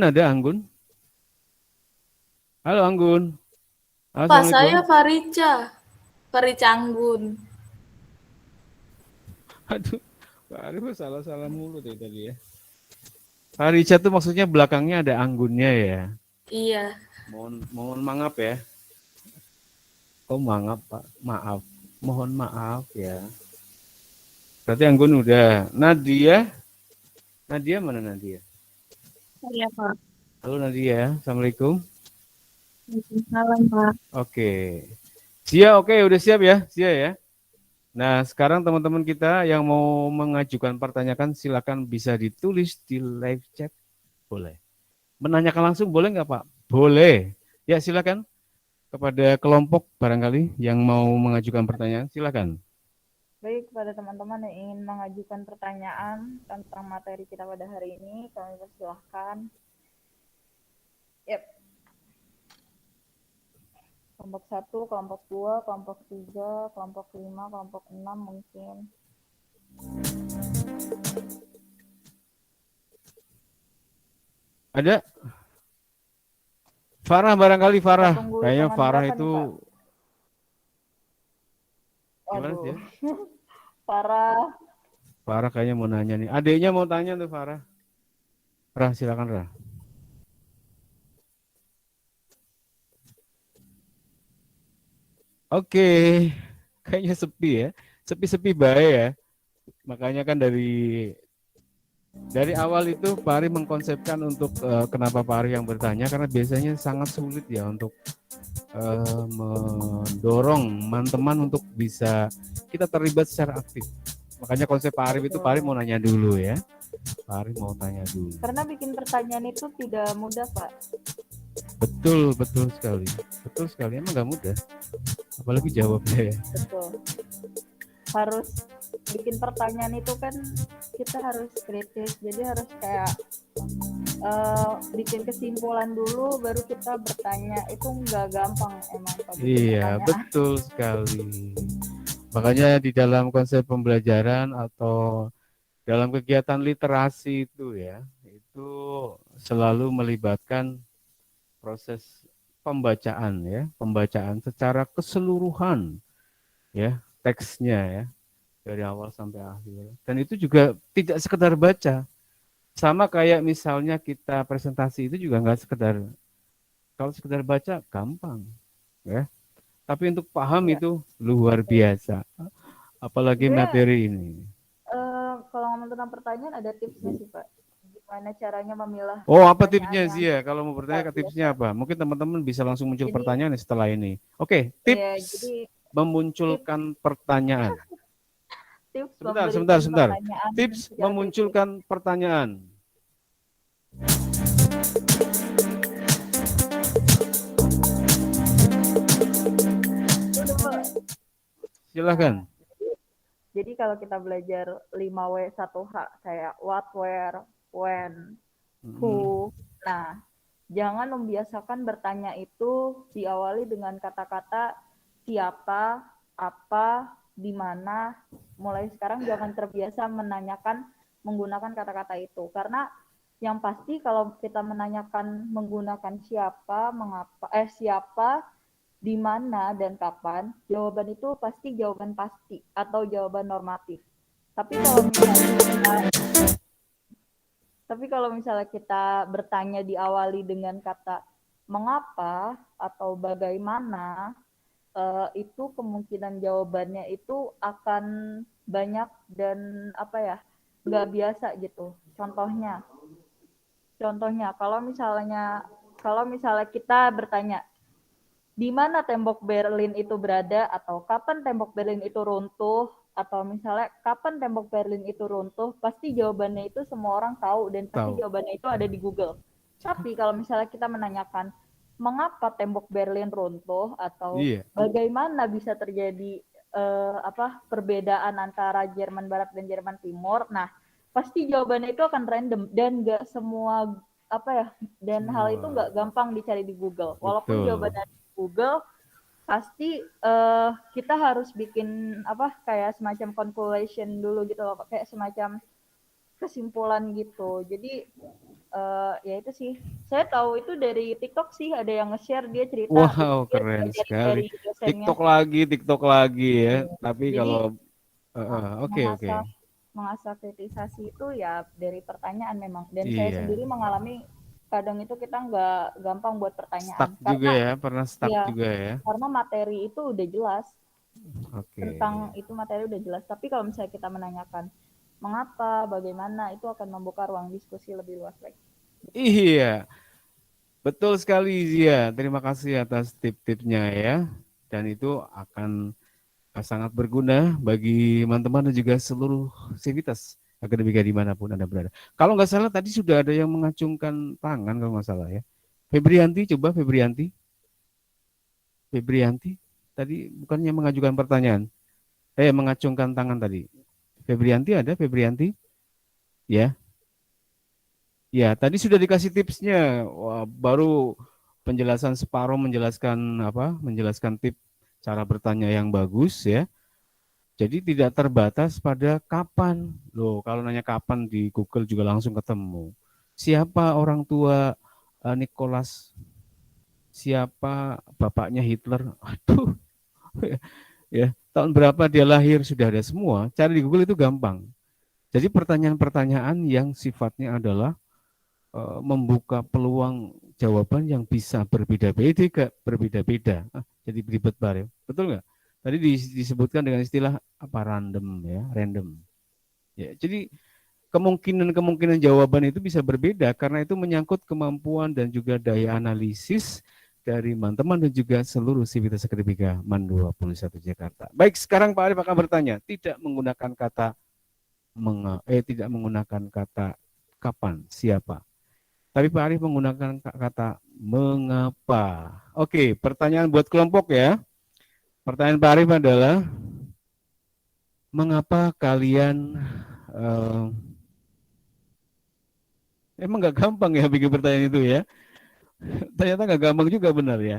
Speaker 1: ada Anggun? Halo Anggun.
Speaker 7: Pak, saya Farica Anggun.
Speaker 1: Aduh, Pak Arif salah mulu tadi ya. Farica tuh maksudnya belakangnya ada Anggunnya ya?
Speaker 7: Iya.
Speaker 1: Mohon maaf ya. Oh maaf Pak, maaf. Mohon maaf ya. Berarti Anggun udah. Nadia mana Nadia?
Speaker 4: Iya, Pak.
Speaker 1: Halo Nadia, Assalamualaikum.
Speaker 4: Salam, Pak.
Speaker 1: Oke. Sia, udah siap ya? Sia ya. Nah, sekarang teman-teman kita yang mau mengajukan pertanyaan silakan bisa ditulis di live chat Boleh. Menanyakan langsung boleh nggak Pak? Boleh. Ya silakan kepada kelompok barangkali yang mau mengajukan pertanyaan, silakan.
Speaker 2: Baik, kepada teman-teman yang ingin mengajukan pertanyaan tentang materi kita pada hari ini, kami persilahkan. Yep. Kelompok 1, kelompok 2, kelompok 3, kelompok 5, kelompok 6 mungkin.
Speaker 1: Ada? Farah barangkali Farah.
Speaker 2: Kita tunggu
Speaker 1: Kayaknya
Speaker 2: hitungan
Speaker 1: Farah
Speaker 2: berapa nih,
Speaker 1: itu
Speaker 2: Pak?
Speaker 1: gimana
Speaker 2: Waduh.
Speaker 1: sih ya?
Speaker 2: Farah.
Speaker 1: Farah kayaknya mau nanya nih. Adiknya mau tanya tuh Farah. Rah, silakan Rah. Oke, kayaknya sepi ya. Sepi-sepi baik ya. Makanya kan dari awal itu Pak Ari mengkonsepkan untuk kenapa Pak Ari yang bertanya, karena biasanya sangat sulit ya untuk mendorong teman-teman untuk bisa kita terlibat secara aktif. Makanya konsep Pak Ari itu Pak Ari mau nanya dulu ya. Pak Ari mau tanya dulu.
Speaker 2: Karena bikin pertanyaan itu tidak mudah, Pak.
Speaker 1: Betul sekali. Betul sekali, emang nggak mudah. Apalagi jawabnya ya.
Speaker 2: Betul. Harus bikin pertanyaan itu kan kita harus kritis, jadi harus kayak bikin kesimpulan dulu baru kita bertanya. Itu nggak gampang emang.
Speaker 1: Iya, betul sekali. Makanya di dalam konsep pembelajaran atau dalam kegiatan literasi itu ya, itu selalu melibatkan proses pembacaan ya, pembacaan secara keseluruhan ya, teksnya ya, dari awal sampai akhir. Dan itu juga tidak sekedar baca. Sama kayak misalnya kita presentasi itu juga nggak sekedar, kalau sekedar baca gampang ya. Tapi untuk paham itu luar biasa. Apalagi materi ini.
Speaker 2: Kalau ngomong tentang pertanyaan ada tipsnya sih Pak. Gimana caranya memilah?
Speaker 1: Oh, apa tipsnya sih ya? Kalau mau bertanya, tipsnya apa? Mungkin teman-teman bisa langsung muncul pertanyaan setelah ini. Oke, tips memunculkan pertanyaan. Sebentar. Tips memunculkan pertanyaan. Silakan.
Speaker 2: Jadi kalau kita belajar 5W 1H kayak what, where, when, who. Nah, jangan membiasakan bertanya itu diawali dengan kata-kata siapa, apa, di mana. Mulai sekarang jangan terbiasa menanyakan menggunakan kata-kata itu. Karena yang pasti kalau kita menanyakan menggunakan siapa, mengapa, siapa, di mana dan kapan, jawaban itu pasti jawaban pasti atau jawaban normatif. Tapi kalau misalnya kita bertanya diawali dengan kata mengapa atau bagaimana, itu kemungkinan jawabannya itu akan banyak dan nggak biasa gitu. Contohnya kalau misalnya kita bertanya di mana tembok Berlin itu berada, atau kapan tembok Berlin itu runtuh, atau misalnya kapan tembok Berlin itu runtuh, pasti jawabannya itu semua orang tahu dan pasti jawabannya itu ada di Google. Tapi kalau misalnya kita menanyakan mengapa tembok Berlin runtuh atau bagaimana bisa terjadi perbedaan antara Jerman Barat dan Jerman Timur, nah pasti jawabannya itu akan random dan nggak semua dan hal itu nggak gampang dicari di Google. Walaupun jawabannya Google pasti kita harus bikin kayak semacam conclusion dulu gitu loh, kayak semacam kesimpulan gitu. Jadi ya itu sih, saya tahu itu dari TikTok sih, ada yang nge-share, dia cerita.
Speaker 1: Wow, keren sekali. TikTok lagi ya. Tapi
Speaker 2: jadi,
Speaker 1: kalau oke.
Speaker 2: Mengasah kritisasi itu ya dari pertanyaan memang. Dan saya sendiri mengalami kadang itu kita nggak gampang buat pertanyaan.
Speaker 1: Pernah stuck juga ya.
Speaker 2: Karena materi itu udah jelas. Tentang itu materi udah jelas. Tapi kalau misalnya kita menanyakan mengapa, bagaimana, itu akan membuka ruang diskusi lebih luas lagi.
Speaker 1: Iya, betul sekali Zia. Terima kasih atas tip-tipnya ya. Dan itu akan sangat berguna bagi teman-teman dan juga seluruh sivitas akademika dimanapun Anda berada. Kalau nggak salah tadi sudah ada yang mengacungkan tangan kalau nggak salah ya. Febrianti, coba Febrianti. Febrianti, tadi bukannya mengajukan pertanyaan. Mengacungkan tangan tadi. Febrianti ada, Febrianti? Ya. Ya, tadi sudah dikasih tipsnya. Wah, baru penjelasan separuh menjelaskan apa? Menjelaskan tips cara bertanya yang bagus ya. Jadi tidak terbatas pada kapan. Loh, kalau nanya kapan di Google juga langsung ketemu. Siapa orang tua Nicholas? Siapa bapaknya Hitler? Aduh. Ya, tahun berapa dia lahir sudah ada semua. Cari di Google itu gampang. Jadi pertanyaan-pertanyaan yang sifatnya adalah membuka peluang jawaban yang bisa berbeda-beda. Jadi beribet bare. Betul nggak? Tadi disebutkan dengan istilah apa random ya, random. Ya, jadi kemungkinan jawaban itu bisa berbeda karena itu menyangkut kemampuan dan juga daya analisis dari teman-teman dan juga seluruh sivitas akademika MAN 21 Jakarta. Baik, sekarang Pak Arif akan bertanya, tidak menggunakan kata kapan, siapa. Tapi Pak Arif menggunakan kata mengapa. Oke, pertanyaan buat kelompok ya. Pertanyaan Pak Arif adalah, mengapa kalian, emang nggak gampang ya bikin pertanyaan itu ya. Ternyata nggak gampang juga benar ya.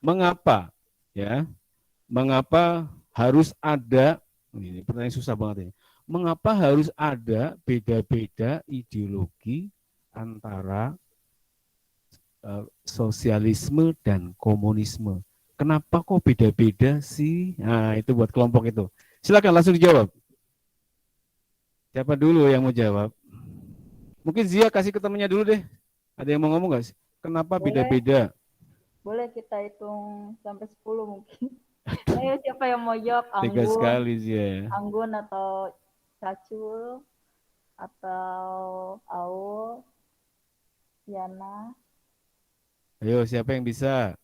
Speaker 1: Mengapa? Ya, mengapa harus ada, ini pertanyaan susah banget ya. Mengapa harus ada beda-beda ideologi antara sosialisme dan komunisme? Kenapa kok beda-beda sih? Nah, itu buat kelompok itu. Silakan langsung dijawab. Siapa dulu yang mau jawab? Mungkin Zia kasih ke temannya dulu deh. Ada yang mau ngomong nggak sih? Kenapa beda-beda?
Speaker 2: Boleh kita hitung sampai 10 mungkin. Ayo siapa yang mau jawab?
Speaker 1: Tega sekali Zia.
Speaker 2: Anggun atau Cacul atau Aul, Yana.
Speaker 1: Ayo, siapa yang bisa?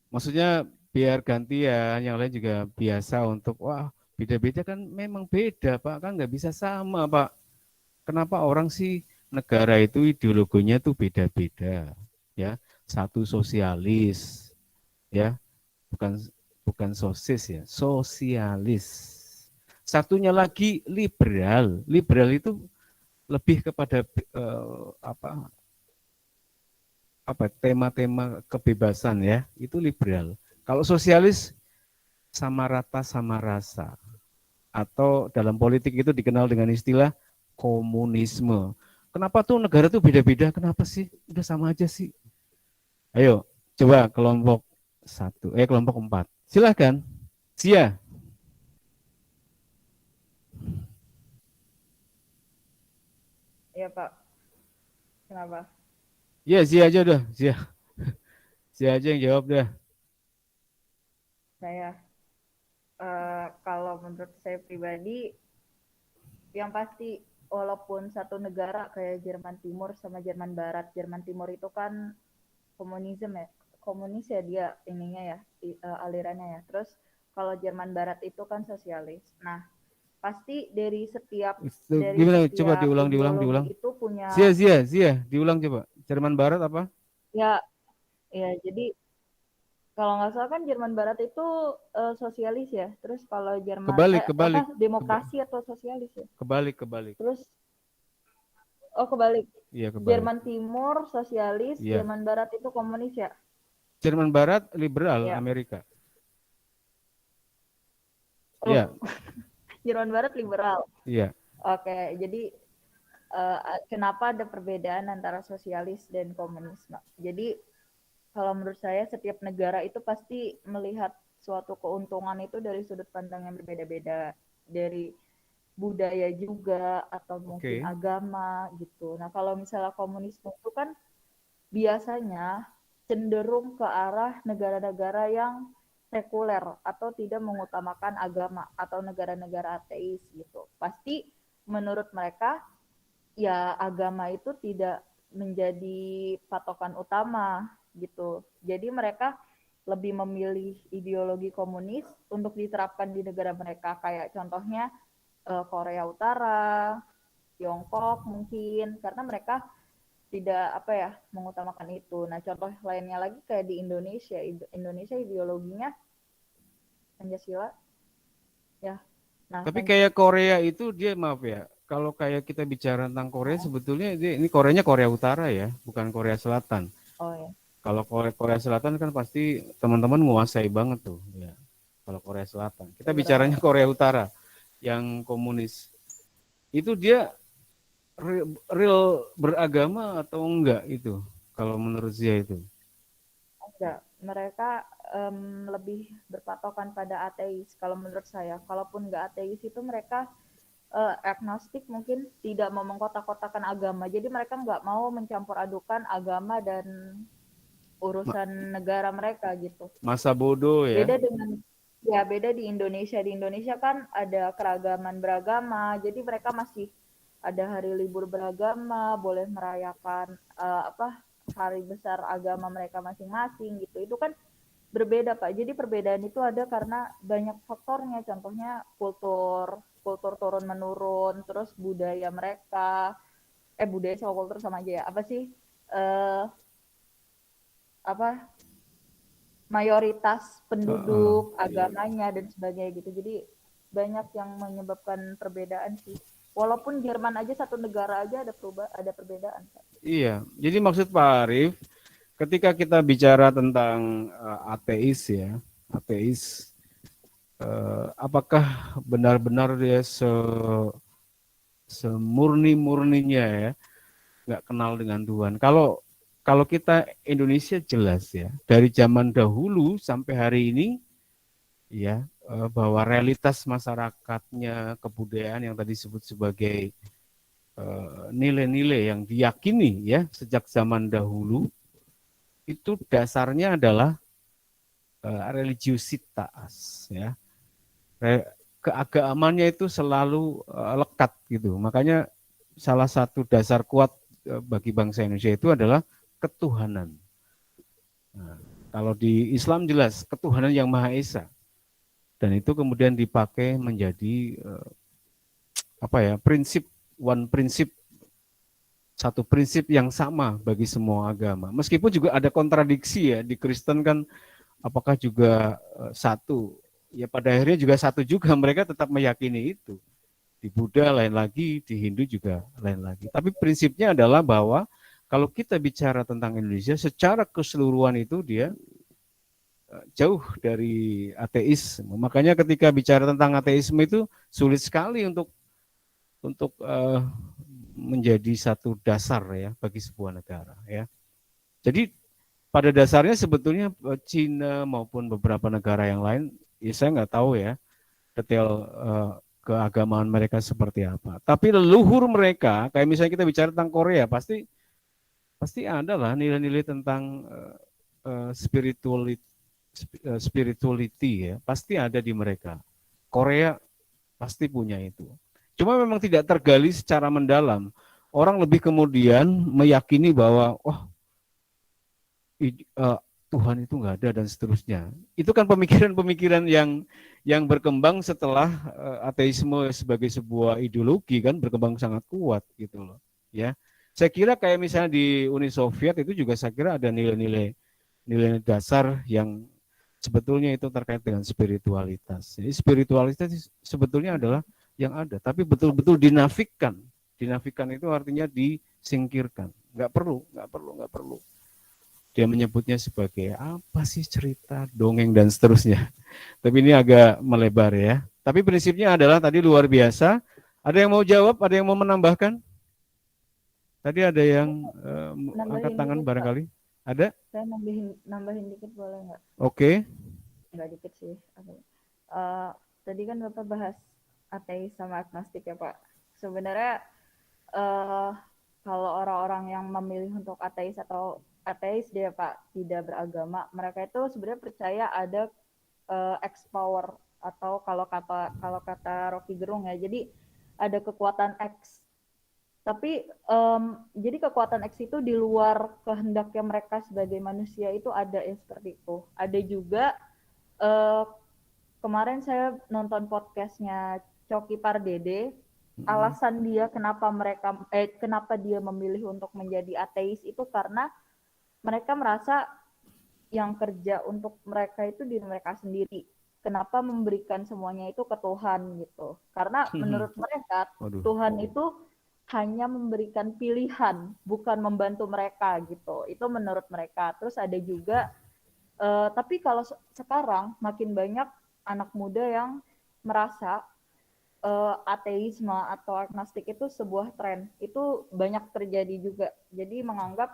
Speaker 1: Maksudnya biar gantian, yang lain juga biasa untuk, wah beda-beda kan memang beda Pak, kan nggak bisa sama Pak. Kenapa orang sih negara itu ideologinya tuh beda-beda ya. Satu sosialis ya, bukan sosis ya, sosialis. Satunya lagi liberal. Liberal itu lebih kepada tema-tema kebebasan ya, itu liberal. Kalau sosialis sama rata sama rasa, atau dalam politik itu dikenal dengan istilah komunisme. Kenapa tuh negara tuh beda-beda? Kenapa sih? Udah sama aja sih. Ayo, coba kelompok 4. Silahkan. Sia.
Speaker 2: Iya Pak. Kenapa?
Speaker 1: Ya, Zia aja udah. Zia aja yang jawab dah.
Speaker 2: Saya kalau menurut saya pribadi, yang pasti walaupun satu negara kayak Jerman Timur sama Jerman Barat, Jerman Timur itu kan komunis ya dia ininya ya, alirannya ya. Terus kalau Jerman Barat itu kan sosialis. Nah, pasti dari setiap
Speaker 1: Gimana? Coba diulang.
Speaker 2: itu punya
Speaker 1: Zia, diulang coba. Jerman Barat apa?
Speaker 2: ya jadi kalau nggak salah kan Jerman Barat itu sosialis ya. Terus kalau Jerman
Speaker 1: kebalik.
Speaker 2: demokrasi atau sosialis ya?
Speaker 1: Kebalik.
Speaker 2: Terus kebalik.
Speaker 1: Iya, kebalik.
Speaker 2: Jerman Timur sosialis,
Speaker 1: Iya.
Speaker 2: Jerman Barat itu komunis ya?
Speaker 1: Jerman Barat liberal,
Speaker 2: Iya.
Speaker 1: Amerika.
Speaker 2: Oh.
Speaker 1: Iya.
Speaker 2: Jerman Barat liberal.
Speaker 1: Iya.
Speaker 2: Oke, jadi kenapa ada perbedaan antara sosialis dan komunisme? Jadi kalau menurut saya setiap negara itu pasti melihat suatu keuntungan itu dari sudut pandang yang berbeda-beda, dari budaya juga atau mungkin agama gitu. Nah, kalau misalnya komunisme itu kan biasanya cenderung ke arah negara-negara yang sekuler atau tidak mengutamakan agama atau negara-negara ateis gitu. Pasti menurut mereka ya agama itu tidak menjadi patokan utama gitu. Jadi mereka lebih memilih ideologi komunis untuk diterapkan di negara mereka. Kayak contohnya Korea Utara, Tiongkok mungkin, karena mereka tidak mengutamakan itu. Nah, contoh lainnya lagi kayak di Indonesia. Indonesia ideologinya Pancasila ya. Nah,
Speaker 1: Tapi kayak Korea itu dia maaf ya, kalau kayak kita bicara tentang Korea sebetulnya ini Koreanya Korea Utara ya, bukan Korea Selatan.
Speaker 2: oh ya.
Speaker 1: Kalau Korea Selatan kan pasti teman-teman menguasai banget tuh ya. Kalau Korea Selatan. Kita bicaranya Korea Utara yang komunis. Itu dia real beragama atau enggak itu kalau menurut Zia itu?
Speaker 2: Enggak, mereka lebih berpatokan pada ateis kalau menurut saya. Kalaupun enggak ateis itu mereka agnostik, mungkin tidak mau mengkotak-kotakan agama. Jadi mereka enggak mau mencampur adukan agama dan urusan negara mereka gitu.
Speaker 1: Masa bodoh ya.
Speaker 2: Beda di Indonesia. Di Indonesia kan ada keragaman beragama. Jadi mereka masih ada hari libur beragama, boleh merayakan hari besar agama mereka masing-masing gitu. Itu kan berbeda, Pak. Jadi perbedaan itu ada karena banyak faktornya. Contohnya kultur turun menurun, terus budaya mereka, budaya sama kultur sama aja ya. Apa sih? Mayoritas penduduk, agamanya dan sebagainya gitu. Jadi banyak yang menyebabkan perbedaan sih. Walaupun Jerman aja satu negara aja ada perbedaan.
Speaker 1: Iya, jadi maksud Pak Arief, ketika kita bicara tentang ateis ya, ateis, apakah benar-benar dia semurni-murninya ya, nggak kenal dengan Tuhan? Kalau kita Indonesia jelas ya, dari zaman dahulu sampai hari ini, ya bahwa realitas masyarakatnya, kebudayaan yang tadi disebut sebagai nilai-nilai yang diyakini ya sejak zaman dahulu itu dasarnya adalah religiusitas ya. Keagamannya itu selalu lekat gitu. Makanya salah satu dasar kuat bagi bangsa Indonesia itu adalah ketuhanan. Nah, kalau di Islam jelas ketuhanan yang Maha Esa. Dan itu kemudian dipakai menjadi prinsip satu prinsip yang sama bagi semua agama. Meskipun juga ada kontradiksi ya di Kristen kan apakah juga satu. Ya pada akhirnya juga satu juga, mereka tetap meyakini itu. Di Buddha lain lagi, di Hindu juga lain lagi. Tapi prinsipnya adalah bahwa kalau kita bicara tentang Indonesia secara keseluruhan itu dia jauh dari ateisme. Makanya ketika bicara tentang ateisme itu sulit sekali untuk menjadi satu dasar ya bagi sebuah negara ya. Jadi pada dasarnya sebetulnya Cina maupun beberapa negara yang lain, ya saya nggak tahu ya detail keagamaan mereka seperti apa. Tapi leluhur mereka, kayak misalnya kita bicara tentang Korea, pasti ada lah nilai-nilai tentang spirituality ya, pasti ada di mereka. Korea pasti punya itu. Cuma memang tidak tergali secara mendalam. Orang lebih kemudian meyakini bahwa Tuhan itu nggak ada dan seterusnya. Itu kan pemikiran-pemikiran yang berkembang setelah ateisme sebagai sebuah ideologi kan berkembang sangat kuat gitu loh. Ya, saya kira kayak misalnya di Uni Soviet itu juga saya kira ada nilai-nilai dasar yang sebetulnya itu terkait dengan spiritualitas. Jadi spiritualitas sebetulnya adalah yang ada, tapi betul-betul dinafikan. Dinafikan itu artinya disingkirkan. Nggak perlu. Dia menyebutnya sebagai apa sih cerita, dongeng dan seterusnya. Tapi ini agak melebar ya. Tapi prinsipnya adalah tadi luar biasa. Ada yang mau jawab? Ada yang mau menambahkan? Tadi ada yang angkat tangan barangkali. Ada?
Speaker 2: Saya nambahin dikit boleh nggak?
Speaker 1: Oke.
Speaker 2: Nggak dikit sih. Tadi kan Bapak bahas ateis sama agnostik ya Pak. Sebenarnya kalau orang-orang yang memilih untuk ateis atau ateis dia Pak tidak beragama, mereka itu sebenarnya percaya ada X power atau kalau kata Rocky Gerung ya, jadi ada kekuatan X Tapi jadi kekuatan X itu di luar kehendaknya mereka sebagai manusia itu ada yang seperti itu. Ada juga kemarin saya nonton podcastnya Coki Pardede, alasan dia kenapa dia memilih untuk menjadi ateis itu karena mereka merasa yang kerja untuk mereka itu diri mereka sendiri. Kenapa memberikan semuanya itu ke Tuhan gitu? Karena menurut mereka Tuhan itu hanya memberikan pilihan, bukan membantu mereka gitu. Itu menurut mereka. Terus ada juga, tapi kalau sekarang makin banyak anak muda yang merasa ateisme atau agnostik itu sebuah tren. Itu banyak terjadi juga. Jadi menganggap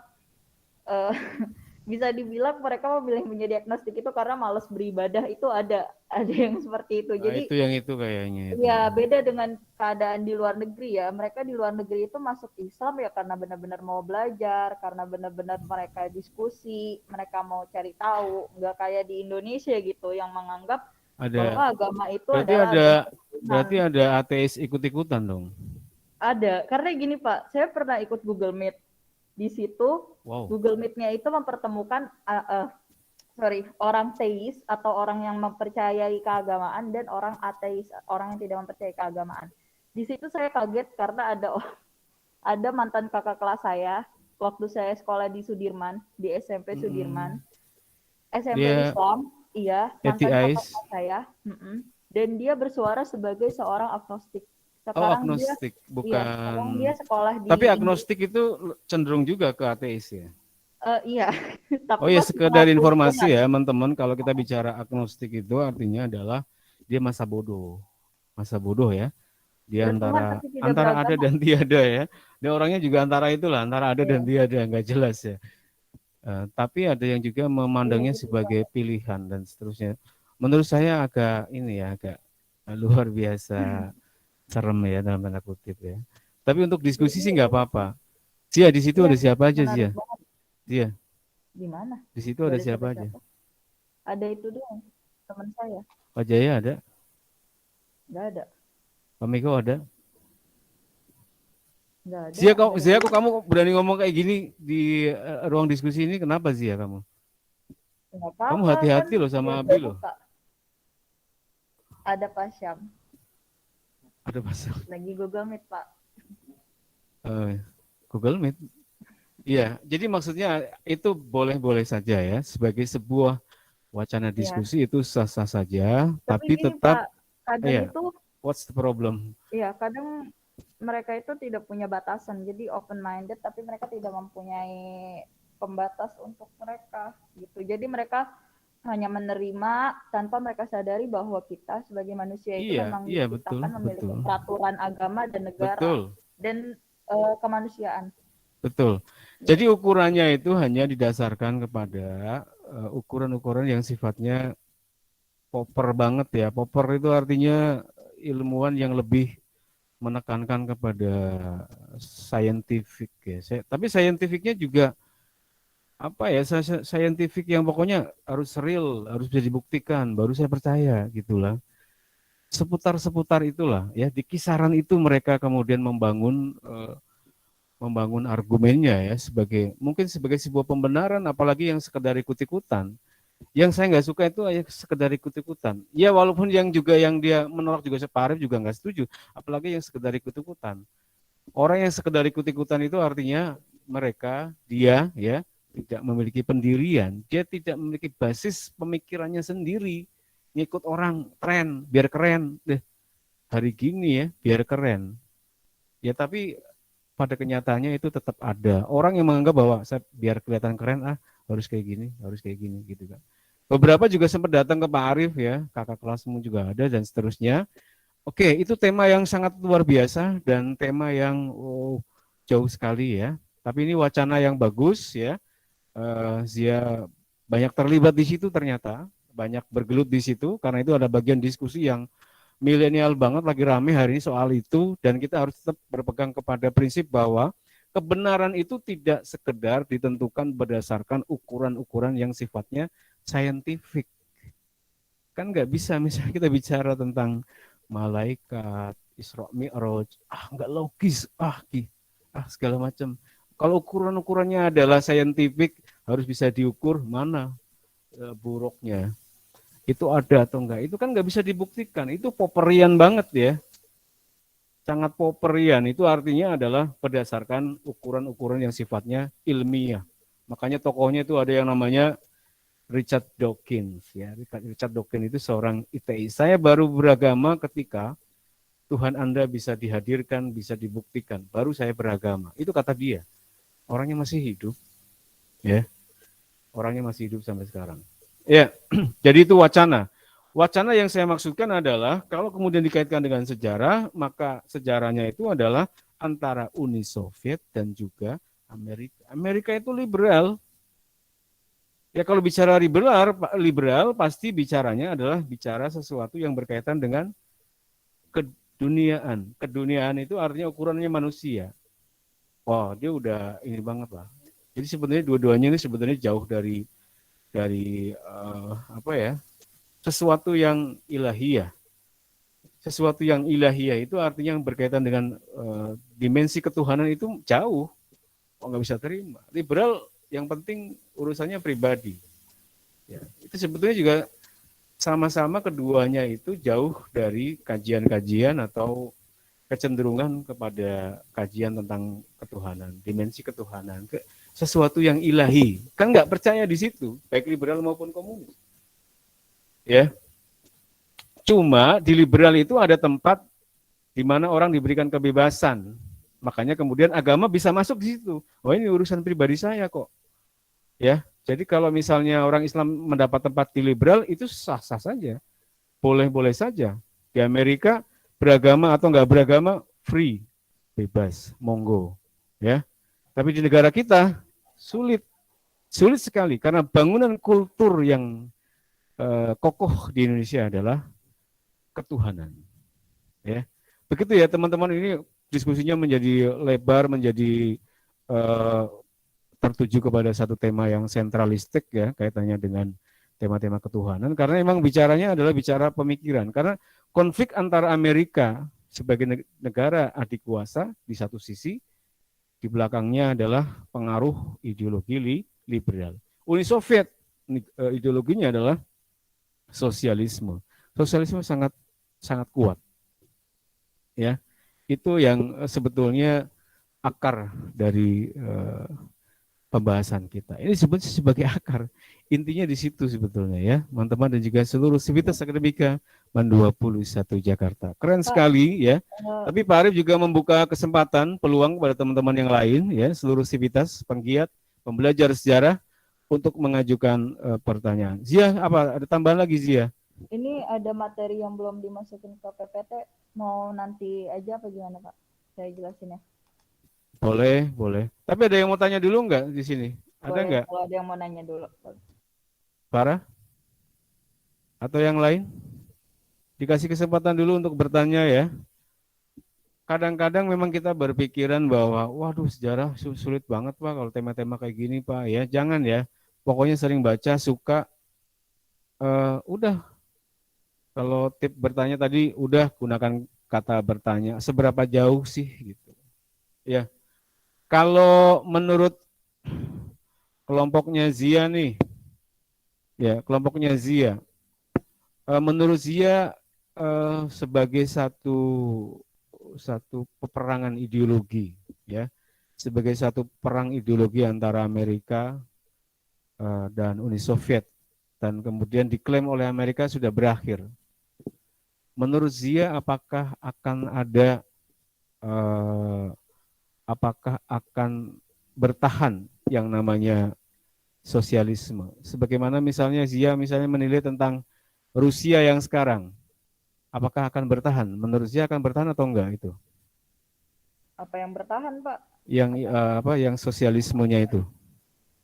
Speaker 2: bisa dibilang mereka memilih menjadi agnostik itu karena malas beribadah, itu ada yang seperti itu. Jadi
Speaker 1: itu yang itu kayaknya itu.
Speaker 2: Ya beda dengan keadaan di luar negeri ya. Mereka di luar negeri itu masuk Islam ya karena benar-benar mau belajar, karena benar-benar mereka diskusi, mereka mau cari tahu, nggak kayak di Indonesia gitu yang menganggap bahwa agama itu
Speaker 1: berarti ada ateis ikut-ikutan dong.
Speaker 2: Ada, karena gini Pak, saya pernah ikut Google Meet. Di situ Google Meet-nya itu mempertemukan orang teis atau orang yang mempercayai keagamaan dan orang ateis, orang yang tidak mempercayai keagamaan. Di situ saya kaget karena ada mantan kakak kelas saya waktu saya sekolah di Sudirman, di SMP Sudirman. SMP Islam, iya, mantan kakak kelas saya. Dan dia bersuara sebagai seorang agnostik. Sekarang
Speaker 1: agnostik, bukan.
Speaker 2: Iya, sekarang dia sekolah di.
Speaker 1: Tapi agnostik itu cenderung juga ke ateis ya.
Speaker 2: Iya.
Speaker 1: Oh ya, sekedar informasi ya teman-teman, kalau kita bicara agnostik itu artinya adalah dia masa bodoh ya. Dia antara ada dan tiada ya. Dia orangnya juga antara itulah, antara ada dan tiada, nggak jelas ya. Tapi ada yang juga memandangnya sebagai pilihan dan seterusnya. Menurut saya agak luar biasa serem ya dalam tanda kutip ya. Tapi untuk diskusi sih nggak apa-apa. Zia di situ ada siapa aja Zia? Zia.
Speaker 2: Di mana?
Speaker 1: Di situ ada siapa aja?
Speaker 2: Ada itu doang, teman saya.
Speaker 1: Pak Jaya ada?
Speaker 2: Nggak ada.
Speaker 1: Pak Miko ada?
Speaker 2: Nggak ada.
Speaker 1: Zia kok kamu berani ngomong kayak gini di ruang diskusi ini? Kenapa Zia kamu? Kamu hati-hati loh sama Abi loh.
Speaker 2: Ada Pak Syam.
Speaker 1: Ada Pak Syam.
Speaker 2: Lagi Google Meet Pak.
Speaker 1: Google Meet. Iya, jadi maksudnya itu boleh-boleh saja ya, sebagai sebuah wacana diskusi itu sah-sah saja, tapi tetap
Speaker 2: Pak, kadang itu
Speaker 1: what's the problem?
Speaker 2: Iya, kadang mereka itu tidak punya batasan, jadi open minded tapi mereka tidak mempunyai pembatas untuk mereka gitu. Jadi mereka hanya menerima tanpa mereka sadari bahwa kita sebagai manusia itu memang diciptakan memiliki peraturan agama dan negara dan kemanusiaan.
Speaker 1: Betul. Jadi ukurannya itu hanya didasarkan kepada ukuran-ukuran yang sifatnya popper banget ya. Popper itu artinya ilmuwan yang lebih menekankan kepada scientific ya. Tapi scientificnya juga scientific yang pokoknya harus real, harus bisa dibuktikan, baru saya percaya gitulah. Seputar itulah ya, di kisaran itu mereka kemudian membangun argumennya ya, mungkin sebagai sebuah pembenaran, apalagi yang sekedar ikut-ikutan. Yang saya nggak suka itu sekedar ikut-ikutan. Ya walaupun yang dia menolak juga Pak Arif juga nggak setuju, apalagi yang sekedar ikut-ikutan. Orang yang sekedar ikut-ikutan itu artinya dia tidak memiliki pendirian, dia tidak memiliki basis pemikirannya sendiri, ngikut orang tren, biar keren deh. Hari gini ya, biar keren. Ya tapi pada kenyataannya itu tetap ada orang yang menganggap bahwa biar kelihatan keren harus kayak gini gitu kan. Beberapa juga sempat datang ke Pak Arif ya, kakak kelasmu juga ada dan seterusnya. Oke, itu tema yang sangat luar biasa dan tema yang jauh sekali ya. Tapi ini wacana yang bagus ya. Zia banyak terlibat di situ ternyata, banyak bergelut di situ karena itu ada bagian diskusi yang milenial banget, lagi rame hari ini soal itu, dan kita harus tetap berpegang kepada prinsip bahwa kebenaran itu tidak sekedar ditentukan berdasarkan ukuran-ukuran yang sifatnya saintifik. Kan nggak bisa misalnya kita bicara tentang malaikat, Isra Mi'raj, nggak logis, segala macam. Kalau ukuran-ukurannya adalah saintifik, harus bisa diukur, mana buruknya. Itu ada atau enggak, itu kan nggak bisa dibuktikan. Itu poperian banget ya. Sangat poperian, itu artinya adalah berdasarkan ukuran-ukuran yang sifatnya ilmiah. Makanya tokohnya itu ada yang namanya Richard Dawkins. Ya. Richard Dawkins itu seorang ITI. Saya baru beragama ketika Tuhan Anda bisa dihadirkan, bisa dibuktikan. Baru saya beragama. Itu kata dia. Orangnya masih hidup. Ya. Orangnya masih hidup sampai sekarang. Ya, jadi itu wacana. Wacana yang saya maksudkan adalah kalau kemudian dikaitkan dengan sejarah, maka sejarahnya itu adalah antara Uni Soviet dan juga Amerika. Amerika itu liberal. Ya kalau bicara liberal pasti bicaranya adalah bicara sesuatu yang berkaitan dengan keduniaan. Keduniaan itu artinya ukurannya manusia. Wah, dia udah ini banget lah. Jadi sebenarnya dua-duanya ini sebenarnya jauh dari apa ya? Sesuatu yang ilahiyah. Sesuatu yang ilahiyah itu artinya yang berkaitan dengan dimensi ketuhanan itu jauh. Oh, nggak bisa terima. Liberal yang penting urusannya pribadi. Ya, itu sebetulnya juga sama-sama keduanya itu jauh dari kajian-kajian atau kecenderungan kepada kajian tentang ketuhanan, dimensi ketuhanan, sesuatu yang ilahi. Kan nggak percaya di situ, baik liberal maupun komunis. Ya, cuma di liberal itu ada tempat di mana orang diberikan kebebasan, makanya kemudian agama bisa masuk di situ. Oh ini urusan pribadi saya kok, ya. Jadi kalau misalnya orang Islam mendapat tempat di liberal itu sah-sah saja, boleh-boleh saja. Di Amerika beragama atau nggak beragama free, bebas, monggo, ya. Tapi di negara kita sulit sekali karena bangunan kultur yang kokoh di Indonesia adalah ketuhanan. Ya, begitu ya teman-teman, ini diskusinya menjadi lebar, menjadi tertuju kepada satu tema yang sentralistik ya, kaitannya dengan tema-tema ketuhanan, karena memang bicaranya adalah bicara pemikiran. Karena konflik antara Amerika sebagai negara adik kuasa di satu sisi, di belakangnya adalah pengaruh ideologi liberal. Uni Soviet ideologinya adalah sosialisme. Sosialisme sangat kuat. Ya. Itu yang sebetulnya akar dari pembahasan kita. Ini sebetulnya sebagai akar. Intinya di situ sebetulnya ya, teman-teman dan juga seluruh sivitas akademika MAN 21 Jakarta. Keren sekali ya. Tapi Pak Arief juga membuka kesempatan, peluang kepada teman-teman yang lain ya, seluruh sivitas, penggiat, pembelajar sejarah untuk mengajukan pertanyaan. Zia, apa ada tambahan lagi Zia?
Speaker 2: Ini ada materi yang belum dimasukin ke PPT, mau nanti aja apa gimana Pak? Saya jelasin ya.
Speaker 1: Boleh. Tapi ada yang mau tanya dulu nggak di sini? Ada nggak?
Speaker 2: Kalau ada yang mau nanya dulu.
Speaker 1: Farah? Atau yang lain? Dikasih kesempatan dulu untuk bertanya ya. Kadang-kadang memang kita berpikiran bahwa, waduh sejarah sulit banget Pak kalau tema-tema kayak gini Pak. Ya jangan ya. Pokoknya sering baca, suka. Udah. Kalau tip bertanya tadi, udah gunakan kata bertanya. Seberapa jauh sih gitu. Ya. Kalau menurut kelompoknya Zia nih, ya kelompoknya Zia, menurut Zia sebagai satu peperangan ideologi, ya, sebagai satu perang ideologi antara Amerika dan Uni Soviet, dan kemudian diklaim oleh Amerika sudah berakhir. Menurut Zia, apakah akan ada apakah akan bertahan yang namanya sosialisme? Sebagaimana misalnya Zia menilai tentang Rusia yang sekarang, apakah akan bertahan? Menurut Zia akan bertahan atau enggak itu?
Speaker 2: Apa yang bertahan Pak?
Speaker 1: Yang sosialismenya itu?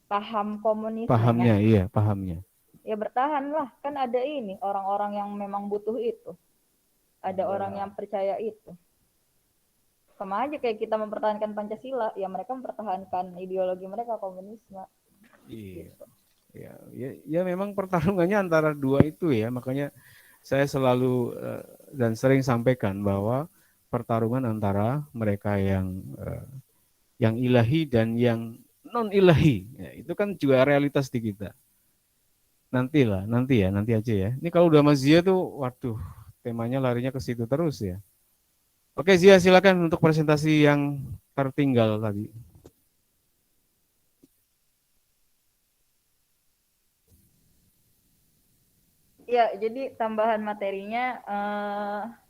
Speaker 2: Paham komunisme.
Speaker 1: Pahamnya, iya pahamnya.
Speaker 2: Ya bertahan lah, kan ada ini orang-orang yang memang butuh itu. Ada orang yang percaya itu. Sama aja kayak kita mempertahankan Pancasila, ya mereka mempertahankan ideologi mereka komunisme.
Speaker 1: Iya. Ya memang pertarungannya antara dua itu ya, makanya saya selalu dan sering sampaikan bahwa pertarungan antara mereka yang yang ilahi dan yang non ilahi. Ya, itu kan juga realitas di kita. Nantilah, nanti aja ya. Ini kalau udah Mas Zia tuh, waduh, temanya larinya ke situ terus ya. Oke Zia, silakan untuk presentasi yang tertinggal tadi.
Speaker 2: Ya, jadi tambahan materinya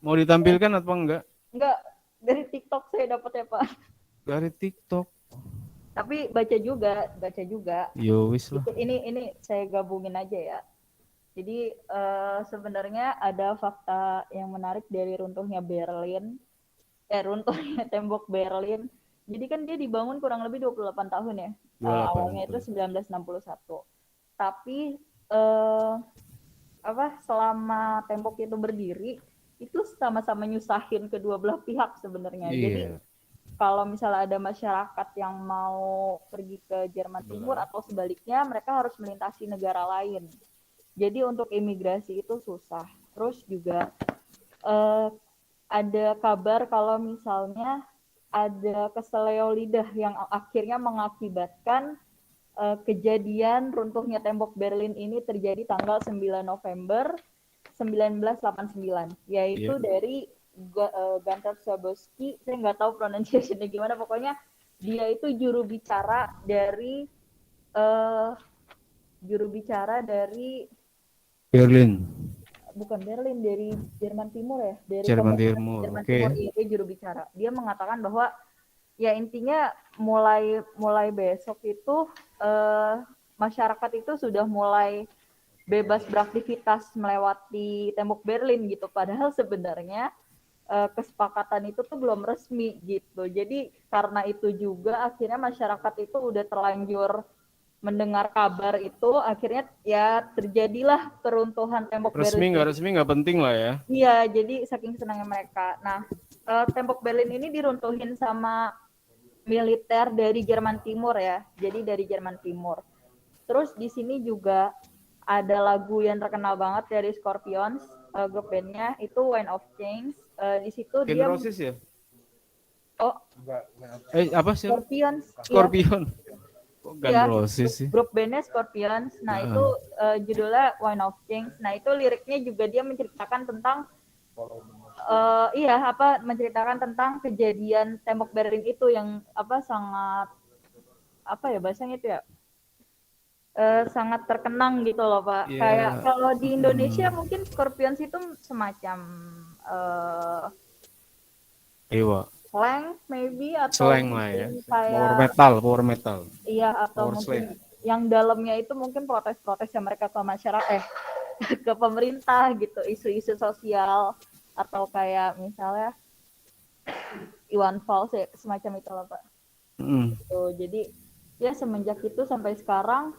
Speaker 1: Mau ditampilkan atau enggak?
Speaker 2: enggak dari TikTok saya dapat ya Pak.
Speaker 1: Dari TikTok.
Speaker 2: Tapi baca juga.
Speaker 1: Yo wis lah.
Speaker 2: Ini saya gabungin aja ya. Jadi sebenarnya ada fakta yang menarik dari runtuhnya runtuhnya tembok Berlin. Jadi kan dia dibangun kurang lebih 28 tahun ya.
Speaker 1: 28,
Speaker 2: Awalnya itu 1961. Tapi selama tembok itu berdiri itu sama-sama nyusahin kedua belah pihak sebenarnya.
Speaker 1: Iya.
Speaker 2: Jadi kalau misalnya ada masyarakat yang mau pergi ke Jerman Timur atau sebaliknya, mereka harus melintasi negara lain. Jadi untuk imigrasi itu susah. Terus juga ada kabar kalau misalnya ada keseleo lidah yang akhirnya mengakibatkan kejadian runtuhnya tembok Berlin ini terjadi tanggal 9 November 1989, yaitu dari Gunther Schabowski. Saya nggak tahu pronunciation-nya gimana, pokoknya dia itu juru bicara dari
Speaker 1: Berlin.
Speaker 2: Bukan Berlin, dari Jerman Timur ya, dari
Speaker 1: Jerman Timur.
Speaker 2: Jerman
Speaker 1: Oke.
Speaker 2: Timur, dia juru bicara. Dia mengatakan bahwa ya intinya mulai besok itu masyarakat itu sudah mulai bebas beraktivitas melewati tembok Berlin gitu. Padahal sebenarnya kesepakatan itu tuh belum resmi gitu. Jadi karena itu juga akhirnya masyarakat itu udah terlanjur mendengar kabar itu, akhirnya ya terjadilah keruntuhan tembok Berlin.
Speaker 1: Resmi nggak penting lah ya.
Speaker 2: Iya, jadi saking senangnya mereka. Nah, tembok Berlin ini diruntuhin sama militer dari Jerman Timur ya. Jadi dari Jerman Timur. Terus di sini juga ada lagu yang terkenal banget dari Scorpions, grup bandnya itu Wind of Change. Di situ dia
Speaker 1: Roses ya?
Speaker 2: Oh,
Speaker 1: apa sih?
Speaker 2: Scorpions.
Speaker 1: Scorpion.
Speaker 2: Iya.
Speaker 1: Kok Guns Roses sih?
Speaker 2: Grup bandnya Scorpions. Nah, itu judulnya Wind of Change. Nah, itu liriknya juga dia menceritakan tentang menceritakan tentang kejadian tembok Berlin itu yang sangat bahasanya itu ya sangat terkenang gitu loh Pak.
Speaker 1: Yeah.
Speaker 2: Kayak kalau di Indonesia mungkin Scorpions itu semacam slang maybe atau
Speaker 1: slang lah ya.
Speaker 2: Kayak
Speaker 1: power metal.
Speaker 2: Iya, atau
Speaker 1: power
Speaker 2: mungkin
Speaker 1: slang.
Speaker 2: Yang dalamnya itu mungkin protes-protes yang mereka ke masyarakat ke pemerintah gitu, isu-isu sosial atau kayak misalnya Iwan Fals ya, semacam itu loh Pak. Gitu. Jadi ya semenjak itu sampai sekarang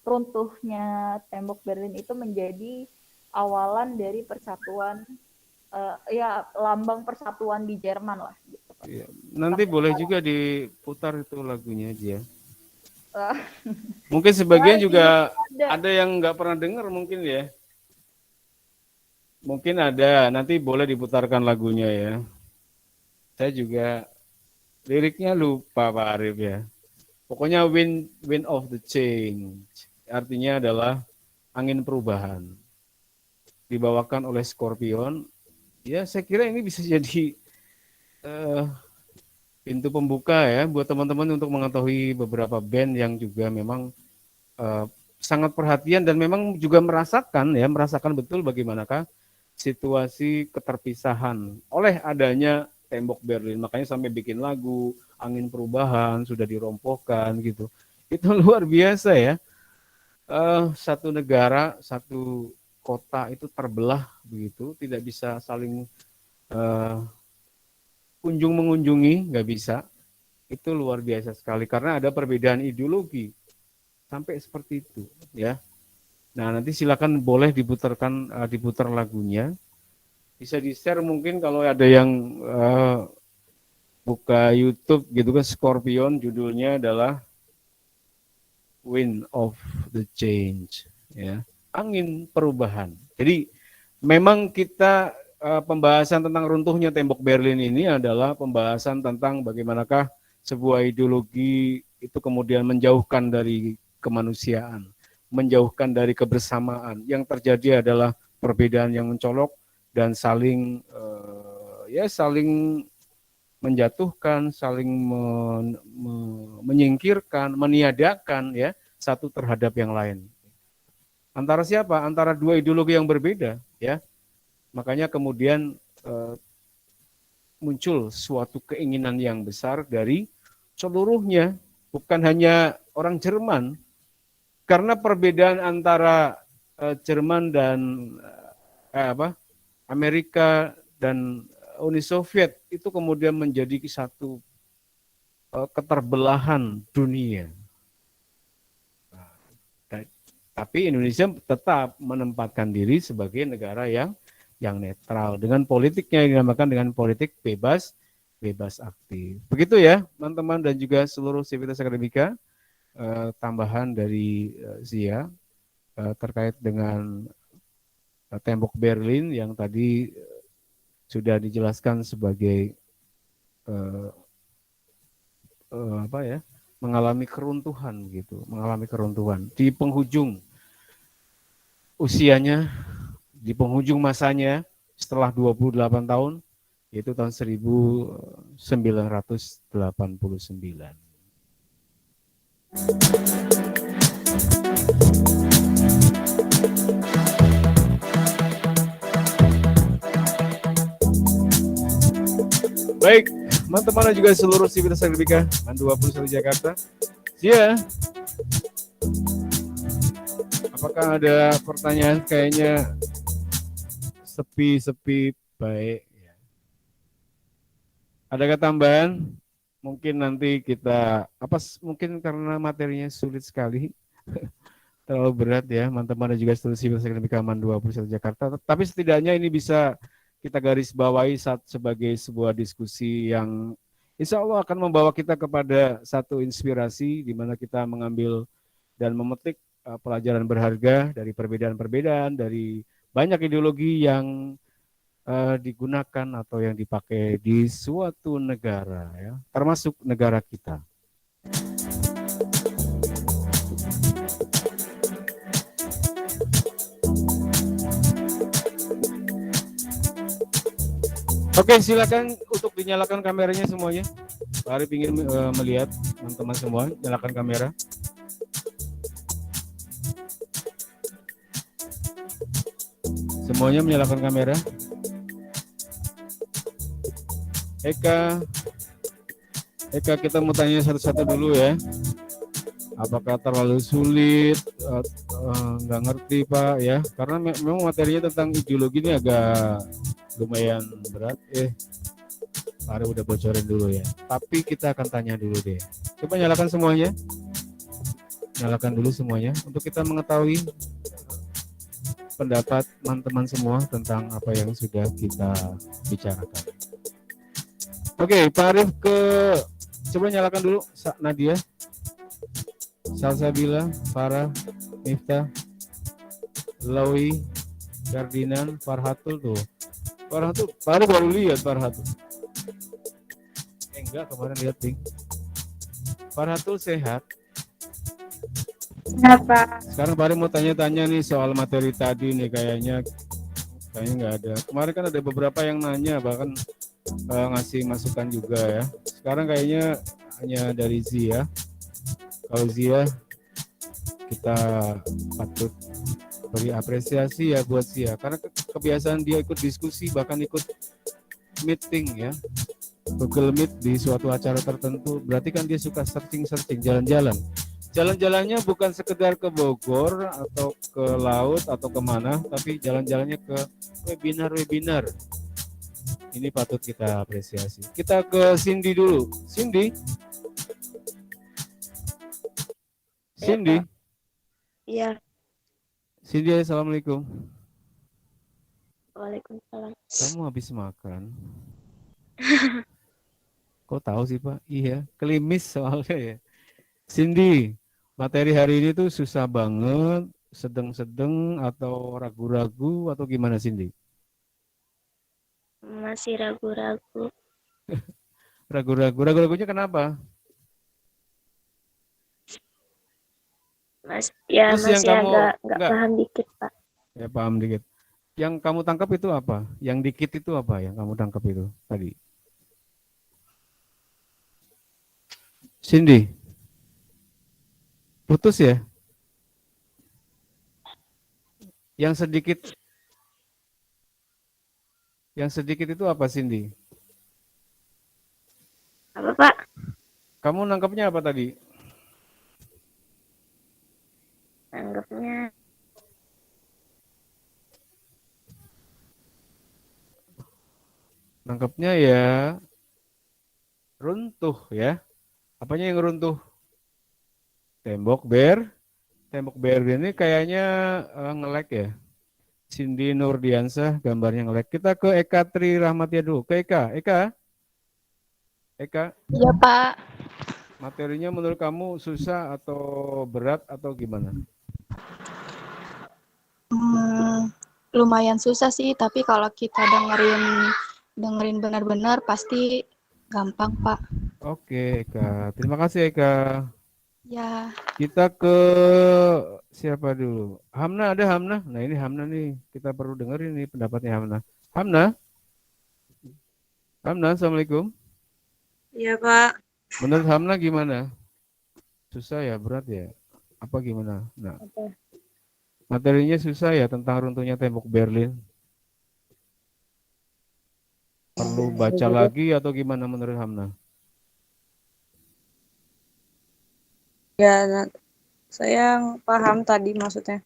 Speaker 2: runtuhnya tembok Berlin itu menjadi awalan dari persatuan lambang persatuan di Jerman lah gitu, Pak.
Speaker 1: Iya. Nanti boleh juga diputar itu lagunya aja. Mungkin sebagian juga ada yang nggak pernah dengar mungkin ya. Mungkin ada, nanti boleh diputarkan lagunya ya. Saya juga liriknya lupa Pak Arif ya. Pokoknya wind of the change. Artinya adalah angin perubahan. Dibawakan oleh Scorpion. Ya saya kira ini bisa jadi pintu pembuka ya buat teman-teman untuk mengetahui beberapa band yang juga memang sangat perhatian dan memang juga merasakan betul bagaimanakah situasi keterpisahan oleh adanya tembok Berlin. Makanya sampai bikin lagu angin perubahan sudah dirompokkan gitu. Itu luar biasa ya. Satu negara, satu kota itu terbelah begitu, tidak bisa saling kunjung mengunjungi, nggak bisa. Itu luar biasa sekali karena ada perbedaan ideologi sampai seperti itu ya. Nah nanti silakan boleh diputar lagunya, bisa di-share mungkin kalau ada yang buka YouTube gitu kan, Scorpion judulnya adalah Wind of the Change ya. Angin perubahan. Jadi memang kita pembahasan tentang runtuhnya tembok Berlin ini adalah pembahasan tentang bagaimanakah sebuah ideologi itu kemudian menjauhkan dari kemanusiaan, menjauhkan dari kebersamaan. Yang terjadi adalah perbedaan yang mencolok dan saling saling menjatuhkan, saling menyingkirkan, meniadakan ya satu terhadap yang lain. Antara siapa? Antara dua ideologi yang berbeda, ya. Makanya kemudian muncul suatu keinginan yang besar dari seluruhnya, bukan hanya orang Jerman, karena perbedaan antara Jerman dan Amerika dan Uni Soviet itu kemudian menjadi satu keterbelahan dunia. Tapi Indonesia tetap menempatkan diri sebagai negara yang netral dengan politiknya yang dinamakan dengan politik bebas aktif. Begitu ya, teman-teman dan juga seluruh sivitas akademika. Tambahan dari Zia terkait dengan tembok Berlin yang tadi sudah dijelaskan sebagai mengalami keruntuhan gitu, mengalami keruntuhan di penghujung usianya, di penghujung masanya setelah 28 tahun, yaitu tahun 1989. Baik, teman-teman dan juga seluruh sivitas akademika MAN 21 Jakarta. Ya. Apakah ada pertanyaan? Kayaknya sepi baik. Adakah tambahan? Mungkin nanti kita mungkin karena materinya sulit sekali. Terlalu berat ya, teman-teman dan juga seluruh sivitas akademika MAN 21 Jakarta. Tapi setidaknya ini bisa kita garis bawahi sebagai sebuah diskusi yang insya Allah akan membawa kita kepada satu inspirasi di mana kita mengambil dan memetik pelajaran berharga dari perbedaan-perbedaan, dari banyak ideologi yang digunakan atau yang dipakai di suatu negara, ya, termasuk negara kita. Oke, silakan untuk dinyalakan kameranya semuanya. Pak Arif ingin melihat teman-teman semua, nyalakan kamera. Semuanya menyalakan kamera. Eka, kita mau tanya satu-satu dulu ya. Apakah terlalu sulit? Nggak ngerti Pak ya, karena memang materinya tentang ideologi ini agak lumayan berat. Pak Arif udah bocorin dulu ya. Tapi kita akan tanya dulu deh. Coba nyalakan semuanya. Nyalakan dulu semuanya untuk kita mengetahui pendapat teman-teman semua tentang apa yang sudah kita bicarakan. Oke, Pak Arif coba nyalakan dulu Nadia, Salsabila, Farah, Miftah, Lawi, Ferdinand, Farhatul tuh. Farhatul, Pak Arif baru lihat Farhatul. Enggak, kemarin lihat Bing. Farhatul sehat.
Speaker 4: Kenapa?
Speaker 1: Sekarang Pak Arif mau tanya-tanya nih soal materi tadi nih, kayaknya nggak ada. Kemarin kan ada beberapa yang nanya, bahkan ngasih masukan juga ya. Sekarang kayaknya hanya dari Zia. Kalau Zia, kita patut beri apresiasi ya buat Zia, karena kebiasaan dia ikut diskusi, bahkan ikut meeting ya, Google Meet di suatu acara tertentu. Berarti kan dia suka searching, jalan-jalan. Jalan-jalannya bukan sekedar ke Bogor atau ke laut atau kemana, tapi jalan-jalannya ke webinar. Ini patut kita apresiasi. Kita ke Cindy dulu. Cindy.
Speaker 5: Iya.
Speaker 1: Cindy, assalamualaikum.
Speaker 5: Waalaikumsalam.
Speaker 1: Kamu habis makan? Kok tahu sih Pak? Iya, kelimis soalnya ya. Cindy, materi hari ini tuh susah banget, sedang-sedang atau ragu-ragu atau gimana Cindy?
Speaker 5: Masih ragu-ragu.
Speaker 1: Ragu-ragunya kenapa?
Speaker 5: Ya
Speaker 1: Terus yang
Speaker 5: masih
Speaker 1: kamu
Speaker 5: agak nggak
Speaker 1: enggak
Speaker 5: paham dikit, Pak.
Speaker 1: ya paham dikit. Yang kamu tangkap itu apa? Yang dikit itu apa yang kamu tangkap itu tadi? Cindy, putus ya? Yang sedikit itu apa, Cindy?
Speaker 5: Apa, Pak?
Speaker 1: Kamu nangkapnya apa tadi?
Speaker 5: Anggapnya
Speaker 1: Nangkapnya ya runtuh ya. Apanya yang runtuh? Tembok ber ini kayaknya nge-lag ya. Cindy Nurdiansah gambarnya nge-lag. Kita ke Eka Tri Rahmatia dulu. Ke Eka.
Speaker 4: Iya, Pak.
Speaker 1: Materinya menurut kamu susah atau berat atau gimana?
Speaker 9: Lumayan susah sih, tapi kalau kita dengerin benar-benar pasti gampang, Pak.
Speaker 1: Oke, Eka. Terima kasih, Eka.
Speaker 9: Ya,
Speaker 1: Kita ke siapa dulu? Hamna, ada Hamna? Nah, ini Hamna nih. Kita perlu dengerin nih pendapatnya Hamna. Hamna, Assalamualaikum.
Speaker 10: Iya, Pak.
Speaker 1: Menurut Hamna gimana? Susah ya, berat ya? Apa gimana? Nah, materinya susah ya tentang runtuhnya tembok Berlin. Perlu baca lagi atau gimana menurut Hamna?
Speaker 10: Ya, saya paham tadi maksudnya.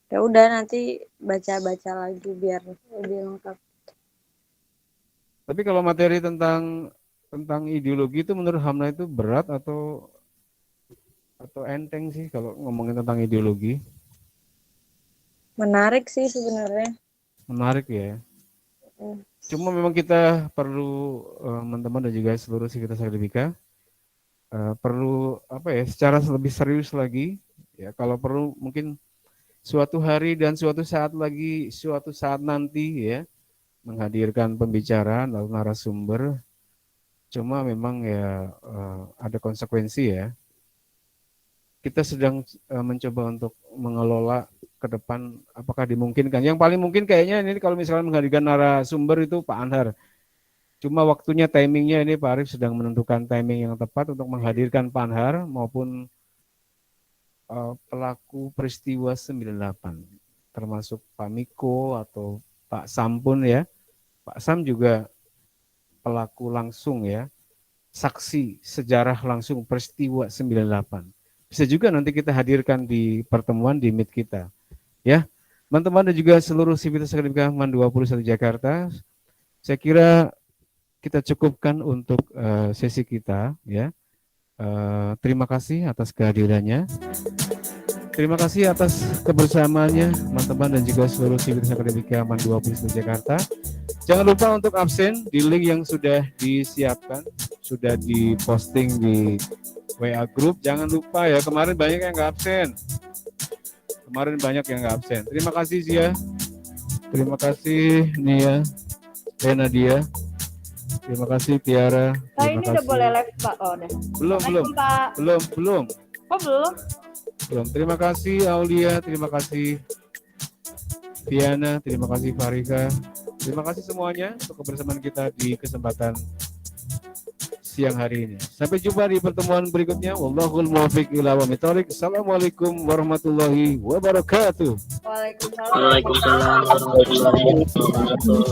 Speaker 10: Ya udah nanti baca-baca lagi biar lebih lengkap.
Speaker 1: Tapi kalau materi tentang ideologi itu menurut Hamna itu berat atau enteng sih kalau ngomongin tentang ideologi?
Speaker 10: Menarik sih sebenarnya.
Speaker 1: Menarik ya. Cuma memang kita perlu teman-teman dan juga seluruh sivitas akademika perlu secara lebih serius lagi ya, kalau perlu mungkin suatu hari dan suatu saat nanti ya menghadirkan pembicara lalu narasumber. Cuma memang ya ada konsekuensi ya. Kita sedang mencoba untuk mengelola ke depan apakah dimungkinkan. Yang paling mungkin kayaknya ini kalau misalnya menghadirkan narasumber itu Pak Anhar. Cuma waktunya, timingnya ini Pak Arief sedang menentukan timing yang tepat untuk menghadirkan Pak Anhar maupun pelaku peristiwa 98. Termasuk Pak Miko atau Pak Sam pun ya. Pak Sam juga pelaku langsung ya. Saksi sejarah langsung peristiwa 98. Bisa juga nanti kita hadirkan di pertemuan di meet kita. Ya, teman-teman dan juga seluruh sivitas akademika MAN 21 Jakarta. Saya kira kita cukupkan untuk sesi kita ya. Terima kasih atas kehadirannya. Terima kasih atas kebersamaannya teman-teman dan juga seluruh sivitas akademika MAN 21 Jakarta. Jangan lupa untuk absen di link yang sudah disiapkan, sudah diposting di WA group. Jangan lupa ya, kemarin banyak yang nggak absen. Terima kasih Zia. Terima kasih Nia. Nadia. Terima kasih Tiara.
Speaker 2: Ini udah boleh live, Pak. Oh, udah.
Speaker 1: Belum.
Speaker 2: Kok belum?
Speaker 1: Terima kasih Aulia, terima kasih Viana, terima kasih Farika. Terima kasih semuanya untuk kebersamaan kita di kesempatan siang hari ini. Sampai jumpa di pertemuan berikutnya. Wallahul muwaffiq ila aqwamit thoriq. Assalamualaikum warahmatullahi wabarakatuh.
Speaker 2: Waalaikumsalam warahmatullahi wabarakatuh.